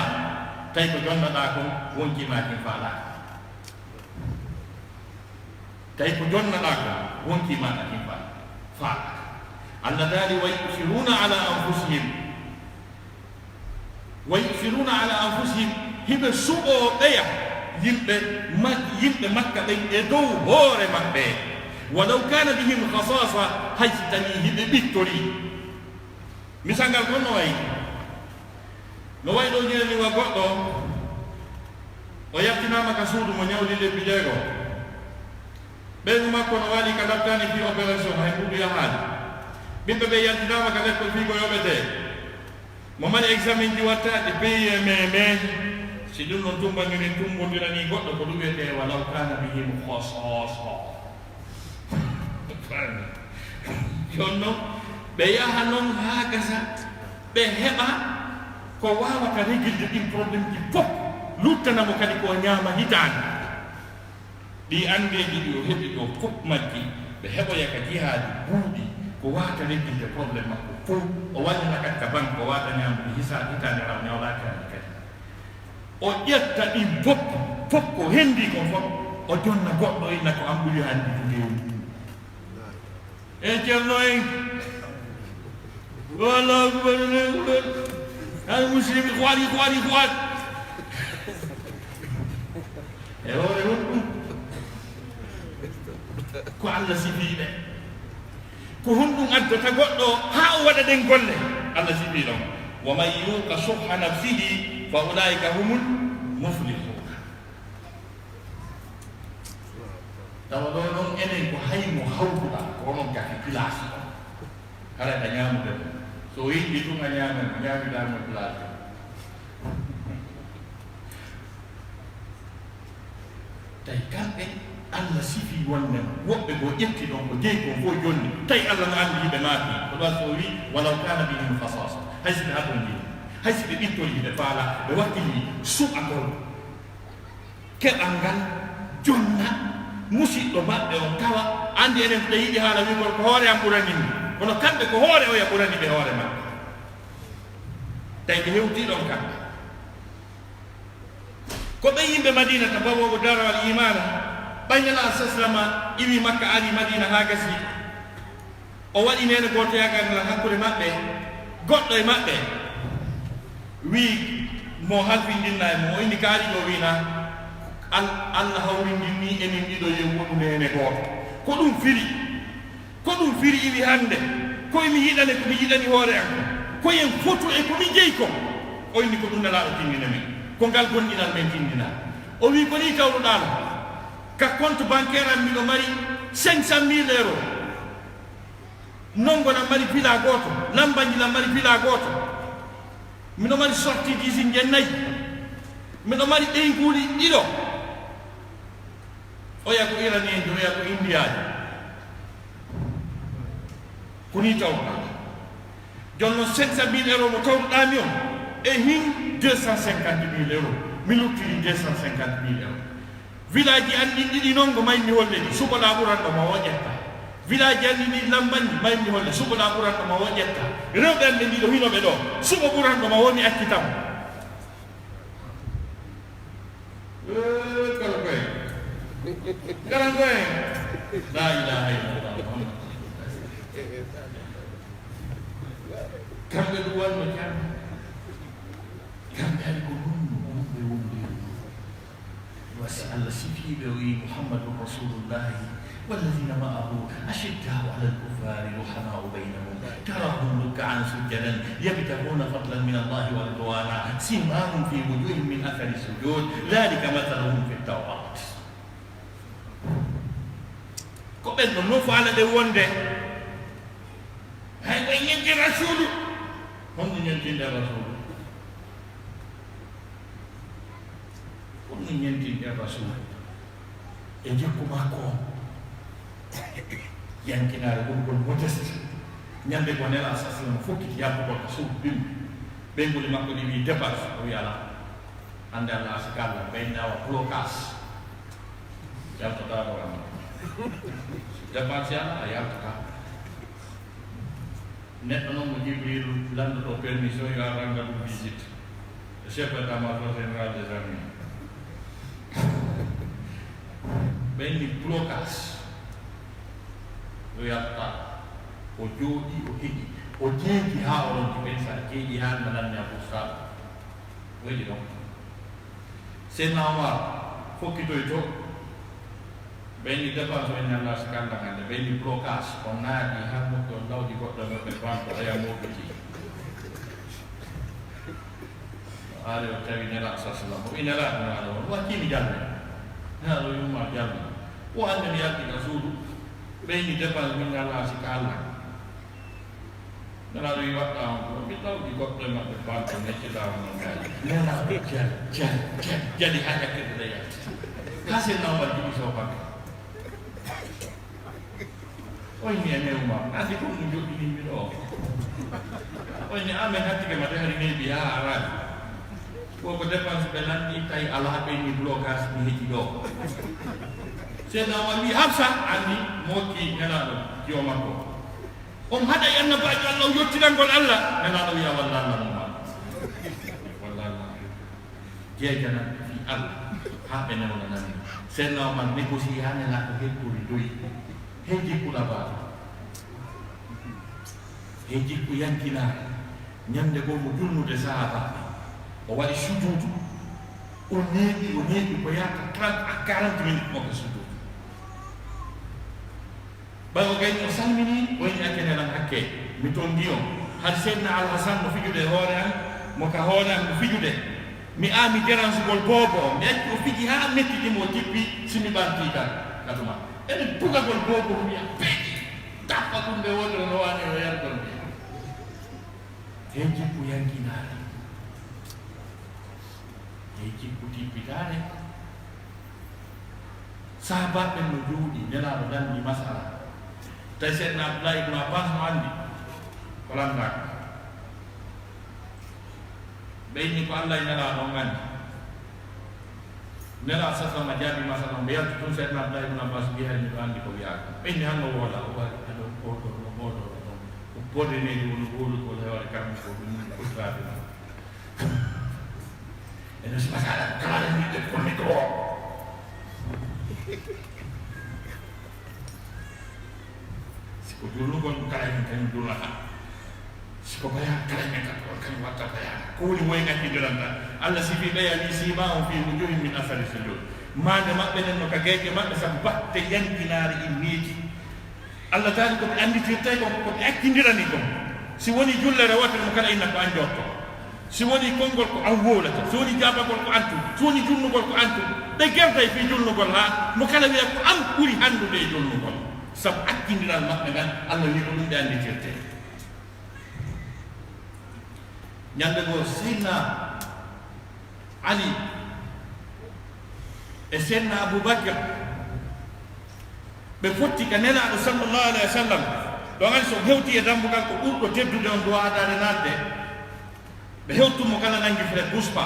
Speaker 3: tawi ko jonneɗa kon wonkimakin faala allah daali wa yusiruna ala anfusihim hiɓe suɓo ɓeya yimɓe makka ɓen e dow hoore maɓɓe walaw kana bihim khasasa haysi tawi hiɓe ɓittori misangal gonno wayi no way ɗo ñeeni wa goɗɗo o yattinama ka suudu mo ñawli lebbi jeego ɓeygu makko no waali ka daftani fi opération hay ɓuɗu yahaade ɓiɓɓe ɓe yattinama ka lekkol figo yoɓete mo mari examen ji wattaɗe pays e meme si ɗum ɗon tumbangini tumbodira ni goɗɗo ko ɗuɓete walaw kana bihim khososo jonno ɓe yaha noon haa gasa ɓe heɓa ko wawata regilde ɗin probléme ji fof luttanamo kadi ko ñaama hitaande ɗi andeji ɗi o heɓi ɗo fof majji ɓe heɓoya ka jihaadi buuɗi ko wawata regilde probléme makko fof o wallina kadi ka banque o wawata ñamude hitaande raw ñawlakani kadi o ƴetta ɗin fof ko hendi kon fof o jonna goɗɗo inna ko am ɓuri handi to ndewi e ceerno en wallahu akbar المسلم إخواني ko Allah sifiiɓe ko honɗum addata goɗɗo haa o waɗa ɗen golle Allah sifii ɗon wa man yuqa shuhha nafsihi fa ulaika humul muflihuna tawa ɗo ɗon enen ko haymo hawtuɗa ko onon gati place o haɗa ñaamude so yiɗɗi ɗum a ñaamen ko ñaamiɗamo place tawi kamɓe Allah sifi wonde woɓɓe go ƴetti ɗon ko jeyi kon fof jonni tawi Allah no anndi yiɓe maafi ko ɗon so wi walaw kana bihim khasasa haysi ɓe haɗondiri haysi ɓe ɓittori ɓe faala ɓe wattini suɓagol keɓal ngal jonna musidɗo maɓɓe on tawa anndi enen ɓe yiɗi haala wigol ko hoore am ɓuranimi kono kamɓe ko hoore oya ɓurani ɓe hoore maɓɓe tawi ɓe hewtiɗon kamɓe ko ɓe yimɓe madina tabawogo darawal imana ɓaynala saslama iwi makka ari madina ha gasi o waɗi nene goto yagangal hakkude maɓɓe goɗɗo e maɓɓe wi mo halfindinna e mo o inni kaari ɗo wina Allah hawrindinni enen ɗiɗo yewwoɗu nene goto ko ɗum firi iwi hande koyemi yiɗane komi yiɗani hoore am koyen fotu e komi jeyi ko o inni ko ɗum nelaɗo tindina men ko ngal gonɗinal men tindina o wi ko ni tawruɗano ka compte bancaire am miɗo mari 500 000 euros nongo nam mari pila goto lambaji nam mari pila goto miɗo mari sorti disi jennayyi miɗo mari ɗeyguuli ɗiɗo oya ko iranienji oya ko indiaji
Speaker 5: kuni tawna jonno 500.000 euros mo tawɗami on e hin 250.000 euros mi luttiri 250.000 euros village andi ɗiɗi noon go maymi holle ɗi suɓoɗa ɓuranɗo ma o ƴetta village andi ɗi lambañi maymi holle suɓoɗa ɓuranɗo ma o ƴetta rewɓe ande ndiɗo hinoɓe ɗo suɓo ɓuranɗo ma woni accitamo kala koye kala koye la ilaha illallah kamɓe ɗum wanno jam kamɓe ari ko wumɓe wasi allah sifiɓe o wi muhammadun rasulullahi والذين معه أشداء على الكفار رحماء بينهم تراهم ركعا سجدا يبتغون فضلا من الله ورضوانا سيماهم في وجوههم من أثر السجود ذلك مثلهم في التوراة ko ɓen ɗon no faalaɗe wonde hay koye ñenti rasulu honno ñentinde rasulu honno ñentinde rasulu e jikku makko yankinare ɓurgol modeste ñande ko nela saslam fokkiti yabbugol ko suuf bim ɓeygoli makko ɗi wi dépense o wi ala hande allah asikalla ɓeyne awa blocage yaltoɗaɗo amma dépense ala a yaltota neɗɗo noon mo jibrilu landuɗo permission yo a ranga ɗum visite chef d'état major général des armées ɓeyni blocage yo yaltota o jooɗi o heƴi o jeeji ha oronti ɓen sa jeeji ha nananne a poursaɗo woyɗi ɗon senna omar fokkitoy to ɓeyni dépense o en allah sikalla hande ɓeyni blocage o naaɗi ha mokki on lawdi goɗɗo noɓe banque aya moɓiti aare o tawi nela sa sallam o wi nelaɗo naɗo on wakkimi jalde naɗo yumma jalde o ande mi yaltika suudu ɓeyni dépense min allah sika allah nelaɗo wi waɗɗa on ko mi lawdi goɗɗo e maɓɓe banque neccitama non gaji nelaɗo jadi ha jakkirde ɗe yalti ha sennamal jiɗi sofanke oyni ene uma andi ko ɗum joɗɗinimi ɗo oyni amen hattike mate hari neeɓi ha araɓi koko dépense ɓe lanɗi tawi ala ɓeyni blocage mi heeƴi ɗo seedawal wi habsa andi mokki nelaɗo jiyo makko on haɗa e annabaji allah o yettirangol allah nelaɗo wiya walla allah muma walla allah jeejanan fi allah ha ɓe newnanani seednawamal négocie ha nelaɗo hetturi doyi he jikku labaɗo he jikku yankinare ñande goo mo julnude sahabaɓe o waɗi sujudu o neeɓi ko yata 30 à 40 minutes moko sujudu ɓay o gayni o salmini oyni akkenelan hakke mi toon ndi on har seydna alhasan mo fijude e hoore an mo ka hoore an mo fijude mi ami dérangegol boobo o mi acci o fiji ha mettitimo o tippi simi ɓantigal kaduma ene bugagol boobo wiya peeƴi tappa ɗum ɓe wonde no wani o yalgol ɓe he jikku yankinare he jikku tippitare sahabaɓe no jooɗi nelaɗo dandi masala tawi seydna abdoulahi ibnu abbas mo andi ko landaka ɓeyni ko allah e nelaɗo on andi nela sasama jaabi masala mbe yalti tun seydna abdoulahi ibnu abbas mbi hay miɗo andi ko wiyaka ɓeyni hanno woola o wari aɗo oɗo o bodeneji wono ɓolugol hewre kamɓe ko ɗum ɓurtade non ene si masala kala mbiɗe konni ko o siko julnugol kala hen kañum julnata siko baya kala men kat on kañum watta baya ko woni moye ngakkidiranta allah sifi ɓeya wi simahum fi wujuhim min athari sujud mande maɓɓe nen no ka gueƴe maɓɓe sabu batte yankinare immiiji allah taali koɓe anditirtay ko koɓe akkidirani kon si woni jullere wotere mo kala inna ko an jotto si woni konngol ko an wowlata so woni jabagol ko antu so woni julnugol ko antu ɗe gerday fi julnugol ha mo kala wiya ko an ɓuuri handude e julnugol sabu akkidiral maɓɓe ngan allah wi ko ɗum ɓe anditirte ñande goo seydna ali e seydna aboubacre ɓe fotti ka nelaɗo sallllahu alayhi wa sallam ɗon andi so hewti e dambugal ko ɓurɗo teddude on dow adade nadde ɓe hewtumo kala nangi fret buspa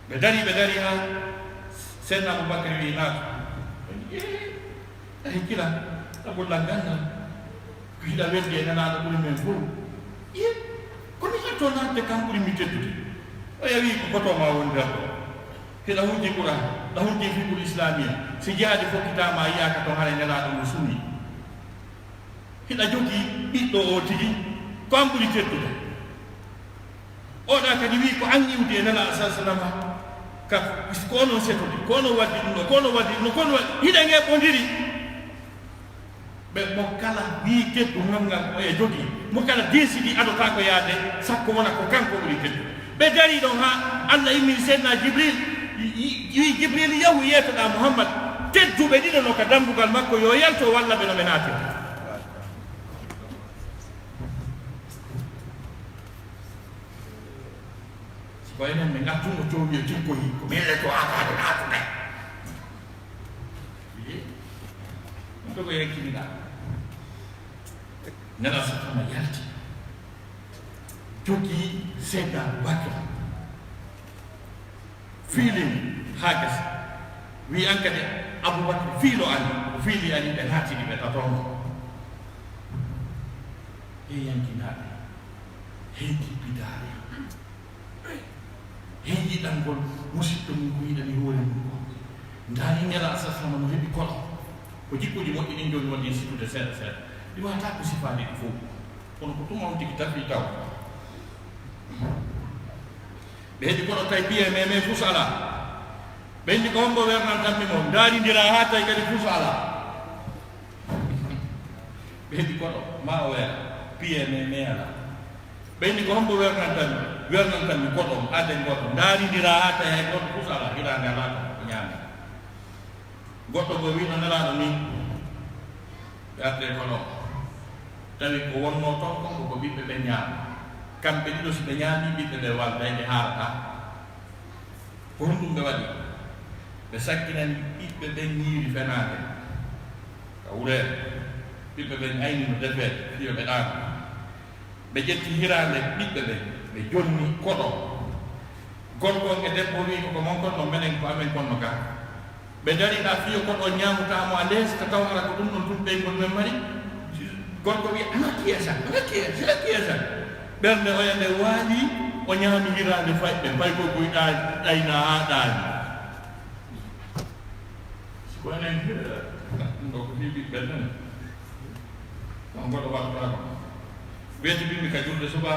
Speaker 5: ɓe dari ha seydna aboubacry wi naato a hikkila tagolla gandal ko hiɗa weddi e nanaɗo ɓuri men fof komi hatto nadde kam ɓuri mi teddude o yawi ko kotoma woni nder ɗo hiɗa hunji ɓura ɗa hunji fiɓul islamia si jihaade fokkitama yiyaka to hara nelaɗo mo suumi hiɗa jogii ɓiɗɗo o tigi ko an ɓuri teddude oɗa kadi wi ko an iwdi e nelaɗo sa sallama ka ko onon setode ko onon waddi ɗum ɗo ko onon waddi ɗum ɗo ko onon waddi hiɗa ngeɓodiri ɓe mo kala wi teddu ngamngal o e jogii mo kala décidi aɗota ko yaade sakko wona ko kanko ɓuri teddude ɓe dari ɗon ha allah immini seydna jibril wi jibril yahu yetoɗa mouhammad tedduɓe ɗiɗo no ka dambugal makko yo yalto walla ɓe no ɓe naatira ko enen ɓe ngattuno towi e jikkoyi ko mele to atade natuɓe ɗum to ko yekkiniɗa nela so tama yalti jogii seydna aboubacry fiilini haa gasa wi an kadi aboubacry fiilo ani o fiili ani ɓe naatini ɓe tatono e yankinaɓe heedi bidaare heedi ɗangol musidɗo mum ko yiɗani hoore mum ko ndaani nela sasama no heɓi kolo ko jikkuji moƴƴi ɗin joni woni situde seeɗa seeɗa ɗi wata ko sifaani ɗi fof kono ko ɗum on tigi tafi taw ɓe heedi koɗo tawi piye meme fus ala ɓe indi ko hombo wernantanmi mo daaridira ha tawi kadi fus ala ɓe heedi koɗo ma o weera piye meme ala ɓe indi ko hombo wernantanmi koɗo aden goɗɗo daaridira ha tawi hay goɗɗo fus ala hirande ala ko ñaami goɗɗo go wino nelaɗo ni ɓe arde koɗo tawi ko wonno toon konko ko ɓiɓɓe ɓe ñaama kamɓe ɗiɗo so ɓe ñaami ɓiɓɓe ɓe waldayde haarata ko hon ɗum ɓe waɗi ɓe sakkinani ɓiɓɓe ɓen ñiiri fenaade ka wureere ɓiɓɓe ɓen ayni no defeede fiyo ɓe ɗaano ɓe ƴetti hiraande ɓiɓɓe ɓe ɓe jonni koɗo gorgon e debbo wi koko mon konno menen ko amen konno ga ɓe dariɗa fiyo koɗo ñaamutamo a lees ka taw ara ko ɗum ɗon tum ɓeygol men mari gorko wi ana kiyesa ɓernde oya nde waali o ñaami hiraande fayɓe fay ko koy ɗayna ha ɗaani siko enen ɗum ɗo ko fiɓi ɓernene on goɗo waɗotako weeti bimbi ka julde suba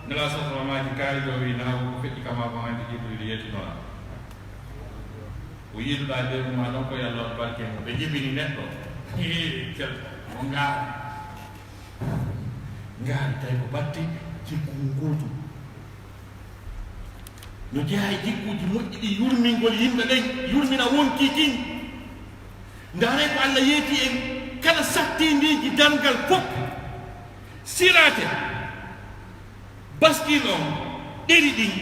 Speaker 5: nela sasramaki kaari ɗo wi nawo ko feƴƴi kama ko andi jibril yettinoɗa o yiiduɗa ndemuma ɗon ko yallah barke mo ɓe jibini neɗɗo o ngaari tawi ko batte jikku gootu no jeeya e jikkuji moƴƴi ɗi yurmingol yimɓe ɓen yurmina wonki kin ndaare ko allah yeeti en kala sattindiji dangal fof sirate baskil on ɗeri ɗin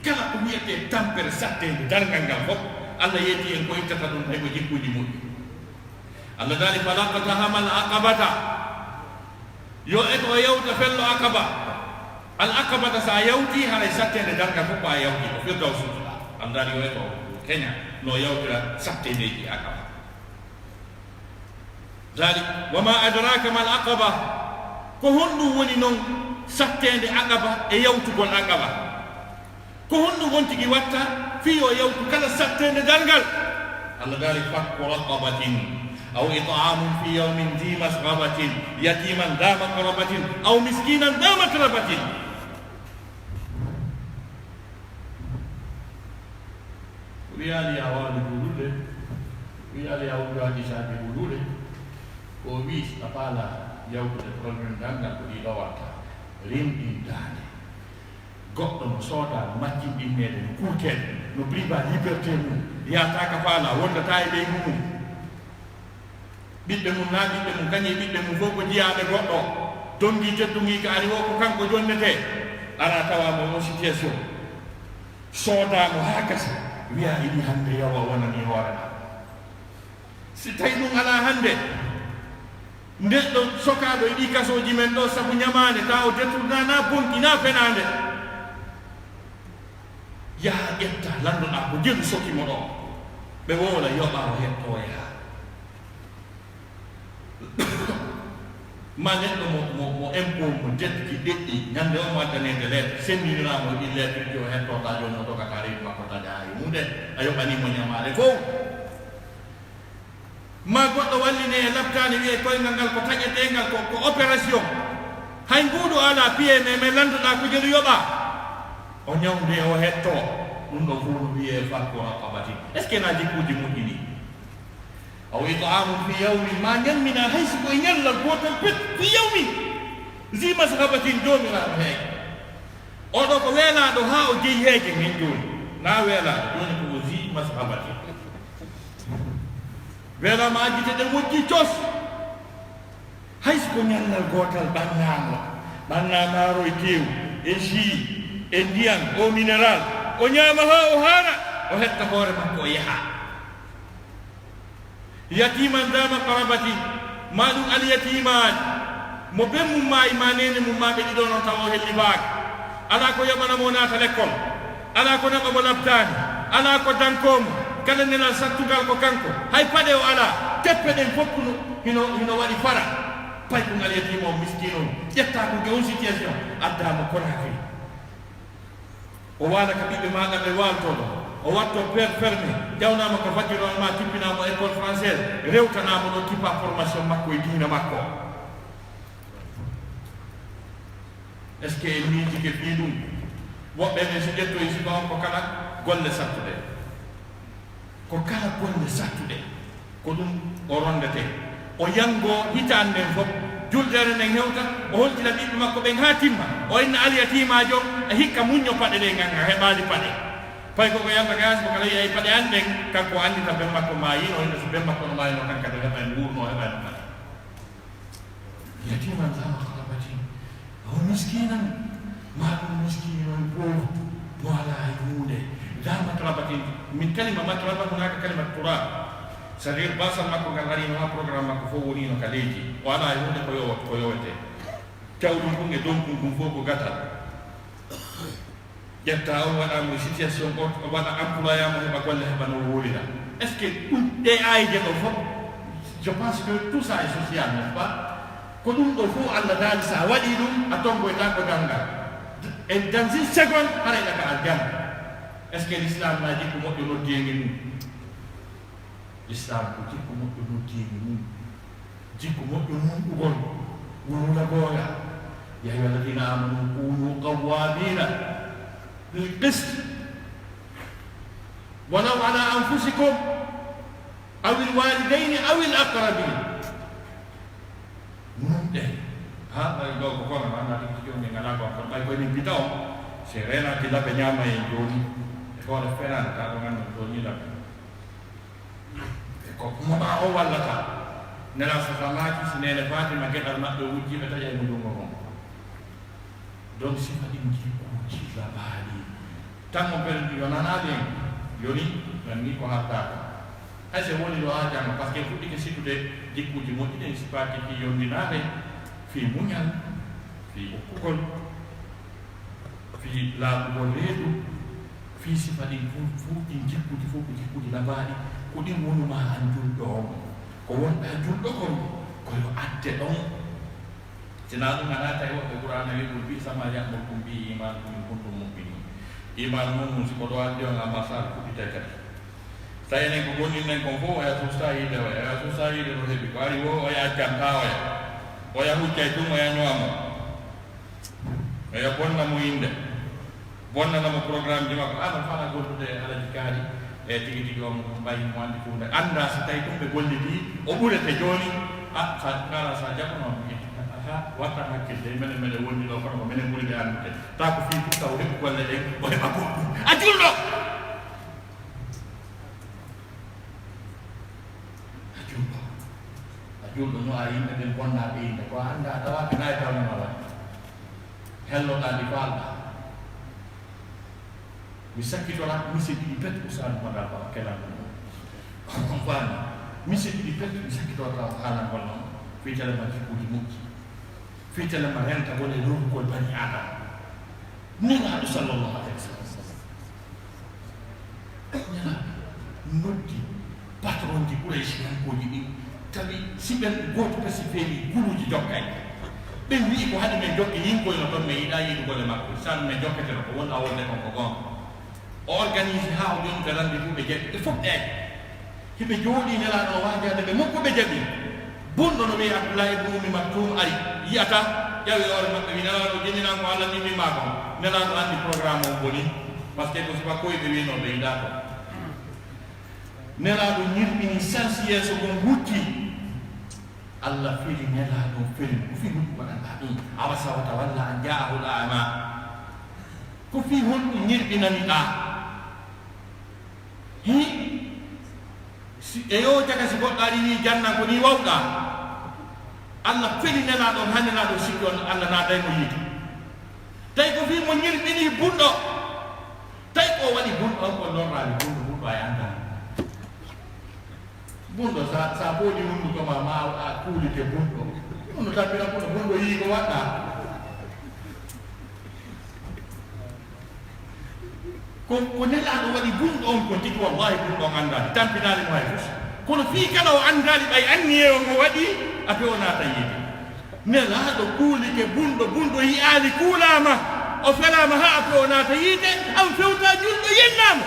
Speaker 5: kala ko wiyete tampere sattede dangal ngal fof allah yeeti en ko ittata ɗum tawi ko jikkuji moƴƴi allah daari falaqatahamal aqabata yo eto yawta fello akaba al akabata sa yawti haray sattede dargal fof ko a yawti ko firdaw suutuɗa andani yo eto keña no yawtira sattedeji akaba dalik wama adraka mal aqaba ko honɗum woni noon sattede aqaba e yawtugol aqaba ko honɗum won tigi watta fiyo yawtu kala sattede dargal allah dali fakku raqabatin أو إطعام في يوم ذي مسغبة يتيما ذا مقربة أو مسكينا ذا متربة ويالي أوالي بولولي ويالي أوالي شابي بولولي وويس أفالا يوكو تقرن دانغا كودي لواتا رين داني goɗɗo no sooda no majjinɗi meɗen kurkeɗe no briba liberté mum yataka faala wondata e ɓey mumum ɓiɓɓe mum na ɓiɓɓe mum kañi ɓiɓɓe mum fof ko jiyaɓe goɗɗo dongi teddungi ka ari o ko kanko jonnete ara tawama o situation soodamo ha gasa wiya iɗi hande yawa wonani hoorema si tawi ɗum ala hande neɗɗo sokaɗo e ɗi kasoji men ɗo sabu ñamade taw detrudana bonɗina fenade yaha ƴetta landuɗa ko jelu sokimo ɗo ɓe wola yoɓa o hettoya ma neɗɗo mo impôt mo detki ɗeɗɗi ñande o mo addanede lettre sendiniramo ɗi lettre ɗi o hettota joni o dogata rewi makko tade ha yumude a yoɓanimo ñamade fof ma goɗɗo walline e labtade wiye koyngal ngal ko taƴetengal ko opération hay nguuɗo ala piye mais landuɗa ko jelu yoɓa o ñawde o hetto ɗum ɗo fof no wiye fakko raqabati est ce que na jikkuji moƴƴini aw it'amun fi yawmin ma ñammina haysi koye ñallal gotal pet fi yawmin zi mashabatin jomiraɗo heege oɗo ko weelaɗo ha o jeeyi heege min joni na weelaɗo joni koko zi mashabatin weelama ajite ɗen wojji cos haysi ko ñallal gotal ɓanna maaro e tew e jus e ndiyam o minéral o ñaama ha o haara o hetta hoore makko o yaha yatiman dama qarabati ma ɗum alyatimaji mo ɓen mum ma ima nene mum ma ɓe ɗiɗo noon taw o helli baaka ala ko yoɓanamo naata l'école ala ko naɓamo labtani ala ko dankomo kala nelal sattugal ko kanko hay paɗe o ala teppe ɗen fof hino waɗi fara pay ko ngal yatima o miskino ƴetta ko ge on situation addamo Conakry o waala ka ɓiɓɓe maɗa ɓe waltoɗo o watto père fermé jawnama ko fajjiron ma tippinamo école française rewtanamo ɗo tippa formation makko e diina makko est ce que en miiji ke fi ɗum woɓɓe ɓe so ƴettoyi siko on ko kala golle sattuɗe ko kala golle sattuɗe ko ɗum o rondete o yango hitande nden fof juldere nden hewta o holtira ɓiɓɓe makko ɓen ha timma o inna alyatimajo e hikka muñño paɗe ɗe ganga heɓali paɗe pay koko yamba gas ko kala yeyi paɗe an ɗen kanko andita ɓen makko mayino inde so ɓen makko no mayino kanka de heɓa wurno heɓani paɗe yatiman tama kalabatin o miskinan ma ɗum miskinon pauvre mo ala hunde da matrabatin min kalima matraba hunaka kalima turab c'est-à-dire basal makko ngal harino ha programme makko fof wonino ka leydi o ala hunde ko yowete tawɗum ɗum e donkum ɗum fof ko gatal ƴetta on waɗamo situation o waɗa employamo heɓa golle heɓa no wolira est ce que ɗum ɗe ayde ɗo fof je pense que tout ça est social n'est ce pas ko ɗum ɗo fof Allah daali sa waɗi ɗum a tongoyta ko gangal e dans une seconde haɗa ka aljanna est ce que l'islam na jikku moƴƴo noddiyenge ɗum l'islam ko jikku moƴƴo noddiyenge ɗum jikku moƴƴo nunɗugol wonula gooya ya ayyuha alladina amanu kunu qawwamina بالقسط ولو على أنفسكم أو الوالدين أو الأقربين نمده هذا يقول كفر أنا تكتيون من الله كفر باي باي نبيتاو سيرنا كلا بنياما يجوني يقول فعلا كارمان يجوني لا يقول ما هو ولا تا نلا سفاماتي سنين فاتي ما كان الماء دوجي بتجاي مدومهم دون سيفادي مجيء la bali tango per yonanade yoni nanni ko hatta ay se woni do ajama parce que fuddi ke situde dikkuji moƴƴi ɗen sipaki fi yondinade fi muñal fi okkugol fi laaɓugol reedu fi sifaɗi fof ɗin jikkuji fof ko jikkuji labaɗi ko ɗin wonuma an julɗo on ko wonɗa julɗo kon koyo adde ɗon sina ɗum ana tawi woɓɓe qur'ana wi qul bi sama ya'murukum bi imanukum in kuntum mu'minin iman mum siko ɗo addi on ambassade fuɗɗite kadi so tawi enen ko gonɗinɗen kon fof oya susta yiide oya susta yiide ɗo heeɓi ko ari wo oya janta oya huccay ɗum oya ñoamo oya bonnamo inde bonnanamo programme ji makko aɗa fana gollude alaji kaari e tigi tigi on mbayi mo andi funde anda so tawi ɗum ɓe golliti o ɓurete joni sa kala sa jaɓanoon watta hakkille mene wonni ɗo kono ko minen ɓuri ɓe andude ta ko fi pour taw heɓu golle ɗen o heɓa goɗɗum a julɗo a julɗo no a yimɓe ɓen bonnaɓe yimɓe ko anda tawa ko nayi tawnimala helloɗa ndi falɗa mi sakkitora mise ɗiɗi pet usani moɗa kelan on faami mise ɗiɗi pet mi sakkitorta haalangol noon fitala ma kikuji mukki fitala ma renta wala ruhu ko bani adam nila sallallahu alaihi wasallam nila noddi patron di Quraysh nan ko di tabi siben goto pesi feli guluji jokkay be wi ko hade men jokki yin ko no don me ida yi ko le makko san me jokkete ko won awol ne ko gon organise ha o don garande bu be je il faut e hibe jodi ne la no waade be mokko be jabi bondo no be Abdullah ibn Ummi Maktum ay yata yawi or makko wi na do jeni nan ko Allah ni mi mako ne la do andi programme o boni parce que ko siba ko be wi no be ida ko nela do ñirmini sansi yeso gon wutti Allah fili nela do fili ko fi hon wala dum awasa wa tawalla an ja'ahu al'ama ko fi hon ñirbinani da hi si eyo jaga si godari ni janna ko ni wawda Allah fili nela do hanela do sikon Allah na day mo yiti tay ko fi mo ñirbini bundo tay ko wadi bundo ko normal bundo ay anda bundo sa bodi mundu ko ma akuli te bundo bundo tapira bundo yi ko wada ko ne la do wadi bundo on ko tiko wallahi bundo anda tampinali mo ay kono fi kala o andali bay anni e mo wadi ape ona tayidi ne la do kuli ke bundo yi ali kulama o felama ha ape ona tayide am fewta juldo yennama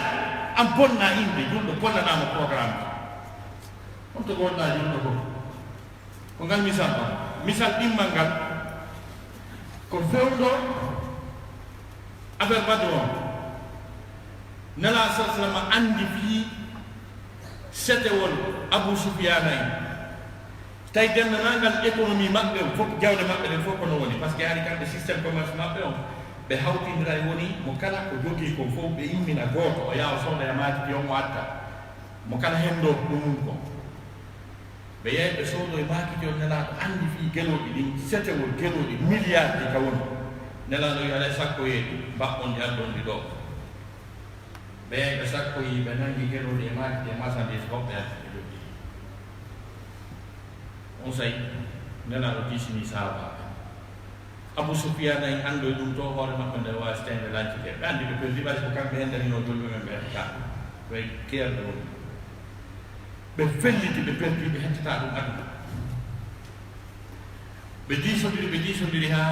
Speaker 5: am bonna inde juldo bonna namo programme untuk gonna juldo ko ngal misal dimmangal ko fewdo affaire badro nala sallallahu andi fi setewol Abu Sufyan ay tay den nangal économie mabbe fop jawde mabbe den fop no woni parce que ari kambe système commerce mabbe on be hawti ndray woni mo kala ko jogi ko fop be immina goto o yaw sonda e maati yo mo atta mo kala hendo dum ko be yeyɓe soodo e maaki jo nelaɗo anndi fii geloɗi ɗin setewol geloɗi milliard ɗi ka woni nelaɗo yo alay sakko yeeɗi mbaɓɓon ɗi addonɗi ɗo ɓe yeyɓe sakko yi ɓe nangi geloɗi e maaki ɗi e marchandise hoɓɓe addi ɗi on sayi nelaɗo tisini saabaɓe Abu Sufyan en anndo ɗum to hoore makko nde wawi stende lancike ɓe anndi ɓe perdi ɓay ko kamɓe hendanino dolɓe men ɓe hettata ɓe keerɗe woni ɓe felliti ɓe perdi ɓe hettata ɗum aduna ɓe diisodiri ha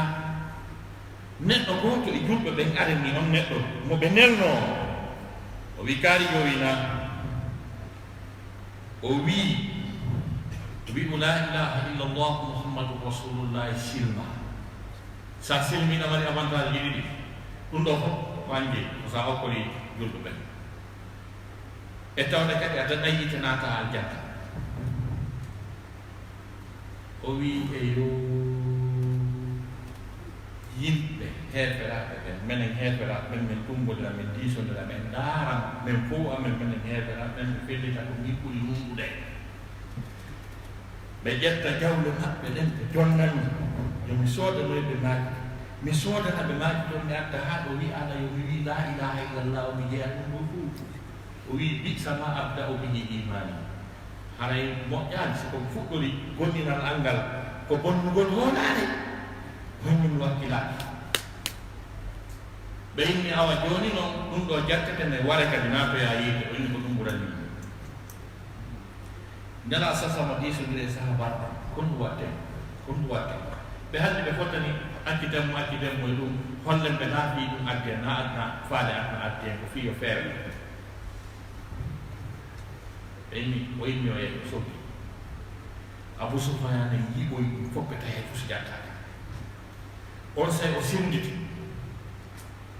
Speaker 5: neɗɗo goto e julɓe ɓen arenni on neɗɗo mo ɓe nelno o wi kaari yo wina o wi la ilaha illallah muhammadun rasulullah silma sa silmina mari avantage ji ɗiɗi ɗum ɗo fof wangi ko sa hokkori julɓe ɓen e tawde kadi a daɗayite naata aljanna o wi e yo yimɓe heeferaɓe ɓen menen heeferaɓe ɓen min tumbolira min diisodira men daaram min fof amen menen heeferaɓe ɓen ɓe fellita ko min ɓuri lumɓuɗe ɓe ƴetta jawle maɓɓe ɗen ɓe jonnani yomi soodanoyɓe maaki mi soodanaɓe maaki ɗon mi adda haa ɗo wi ala yomi wi la ilaha illallah o mi jeeya ɗum ɗo fuu o wi bisa ma abda o bihi imani haray moƴƴaani siko fuɗɗori gonɗinal angal ko bonnugol honaade hoñum wakkilaaki ɓe inni awa jooni noon ɗum ɗo jattete nde ware kadi naatoya yiide o inni ko ɗum ɓurani ndela sasama diisodire sahabaɓe kon ɗum watte ɓe hannde ɓe fottani accitemo e ɗum hollen ɓe naafi ɗum adde na adna faale adna adde ko fiyo feere o inni o yeeɓe sobi Abu Sufyan ne yiiɓoy ɗum fof ɓe tawi fof so jattaka on say o sirnditi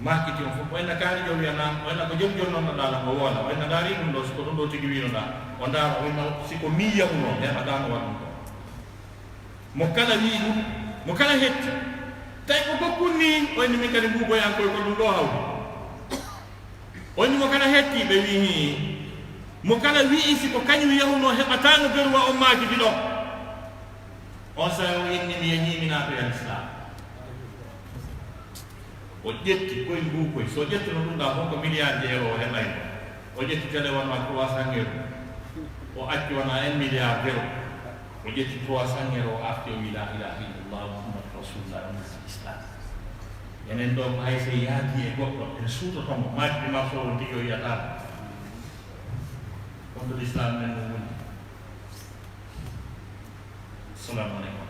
Speaker 5: makkiti on fof wayna kaari jo wiyana wayna ko jom jonnonoɗa o woola wayna ndaari ɗum ɗo siko ɗum ɗo tigi winoɗa o ndaara wayno siko miyamuno heɓaɗano waɗ ɗum ɗo mo kala wi ɗum mo kala hetti tawi ko gokkun ni wayni min kadi mbugoyankoy ko ɗum ɗo hawdi wayni mo kala hetti ɓe wi mo kala wi'i siko kañum yahuno heɓatano berwa on maakiti ɗo on sa o inni mi yeñimina to yal islam o ƴetti koye mbukoy so ƴettino ɗum ɗa fof ko milliard je euro o heɓay o ƴetti télé wonma 300 euro o acci wona 1 milliard euro Jadi 300 euro after la ilaha illallah Muhammad Rasulullah Islam. Yang itu mai saya dia gua sudah kamu mati masuk tiga ya tak. Untuk Islam dan umum. Assalamualaikum.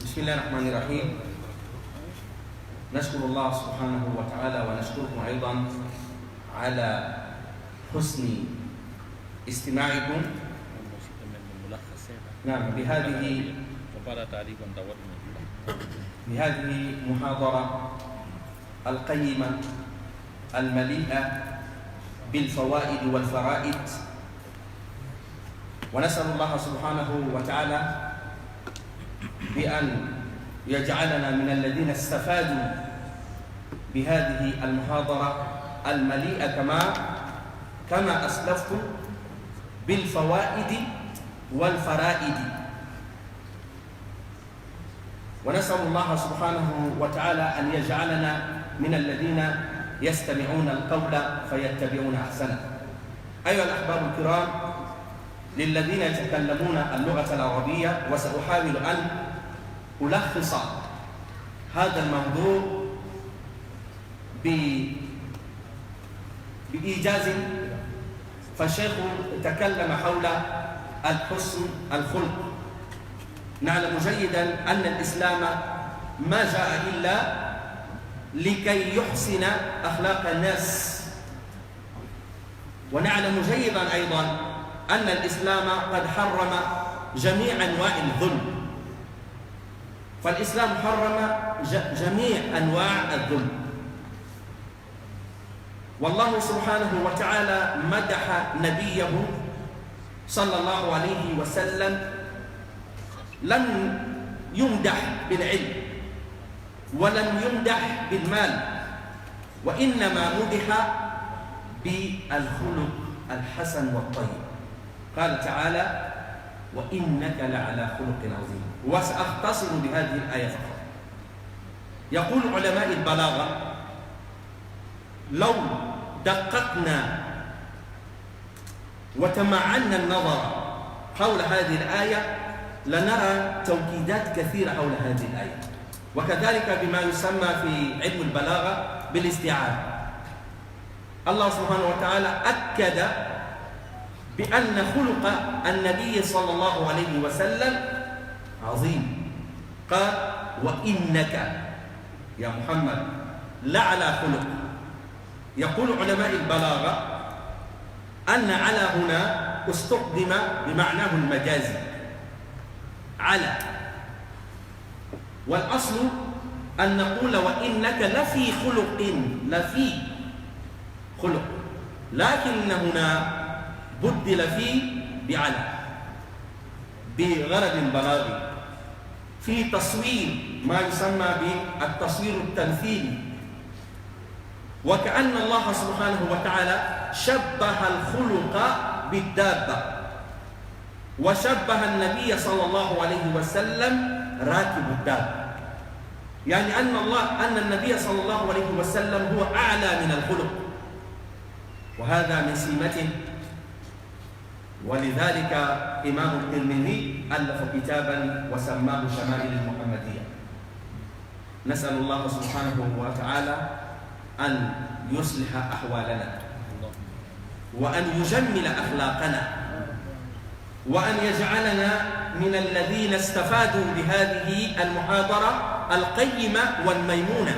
Speaker 1: بسم الله الرحمن الرحيم. نشكر الله سبحانه وتعالى ونشكركم أيضا على حسن استماعكم. نعم بهذه محاضرة القيمة المليئة بالفوائد والفرائد، ونسأل الله سبحانه وتعالى بأن يجعلنا من الذين استفادوا بهذه المحاضرة المليئة كما أسلفت بالفوائد والفرائد. ونسأل الله سبحانه وتعالى أن يجعلنا من الذين يستمعون القول فيتبعون أحسنه. أيها الأحباب الكرام، للذين يتكلمون اللغة العربية، وسأحاول أن ألخص هذا الموضوع بإيجاز. فالشيخ تكلم حول الحسن الخلق. نعلم جيدا أن الإسلام ما جاء إلا لكي يحسن أخلاق الناس، ونعلم جيدا أيضا أن الإسلام قد حرم جميع أنواع الظلم، فالإسلام حرم جميع أنواع الظلم. والله سبحانه وتعالى مدح نبيه صلى الله عليه وسلم، لم يمدح بالعلم ولم يمدح بالمال، وإنما مدح بالخلق الحسن والطيب. قال تعالى: وإنك لعلى خلق عظيم. وسأختصر بهذه الآية فقط. يقول علماء البلاغة: لو دققنا وتمعنا النظر حول هذه الآية لنرى توكيدات كثيرة حول هذه الآية، وكذلك بما يسمى في علم البلاغة بالاستعارة. الله سبحانه وتعالى أكد بأن خلق النبي صلى الله عليه وسلم عظيم. قال: وإنك يا محمد لعلى خلق. يقول علماء البلاغة أن على هنا استخدم بمعناه المجازي، على، والأصل أن نقول وإنك لفي خلق، لكن هنا بدل فيه بعلى بغرض بلاغي في تصوير ما يسمى بالتصوير التمثيلي، وكأن الله سبحانه وتعالى شبه الخلق بالدابة، وشبه النبي صلى الله عليه وسلم راكب الدابة، يعني أن النبي صلى الله عليه وسلم هو أعلى من الخلق، وهذا من سمته. ولذلك إمام الترمذي ألف كتابا وسماه شمائل المحمدية. نسأل الله سبحانه وتعالى أن يصلح أحوالنا، وأن يجمل أخلاقنا، وأن يجعلنا من الذين استفادوا بهذه المحاضرة القيمة والميمونة.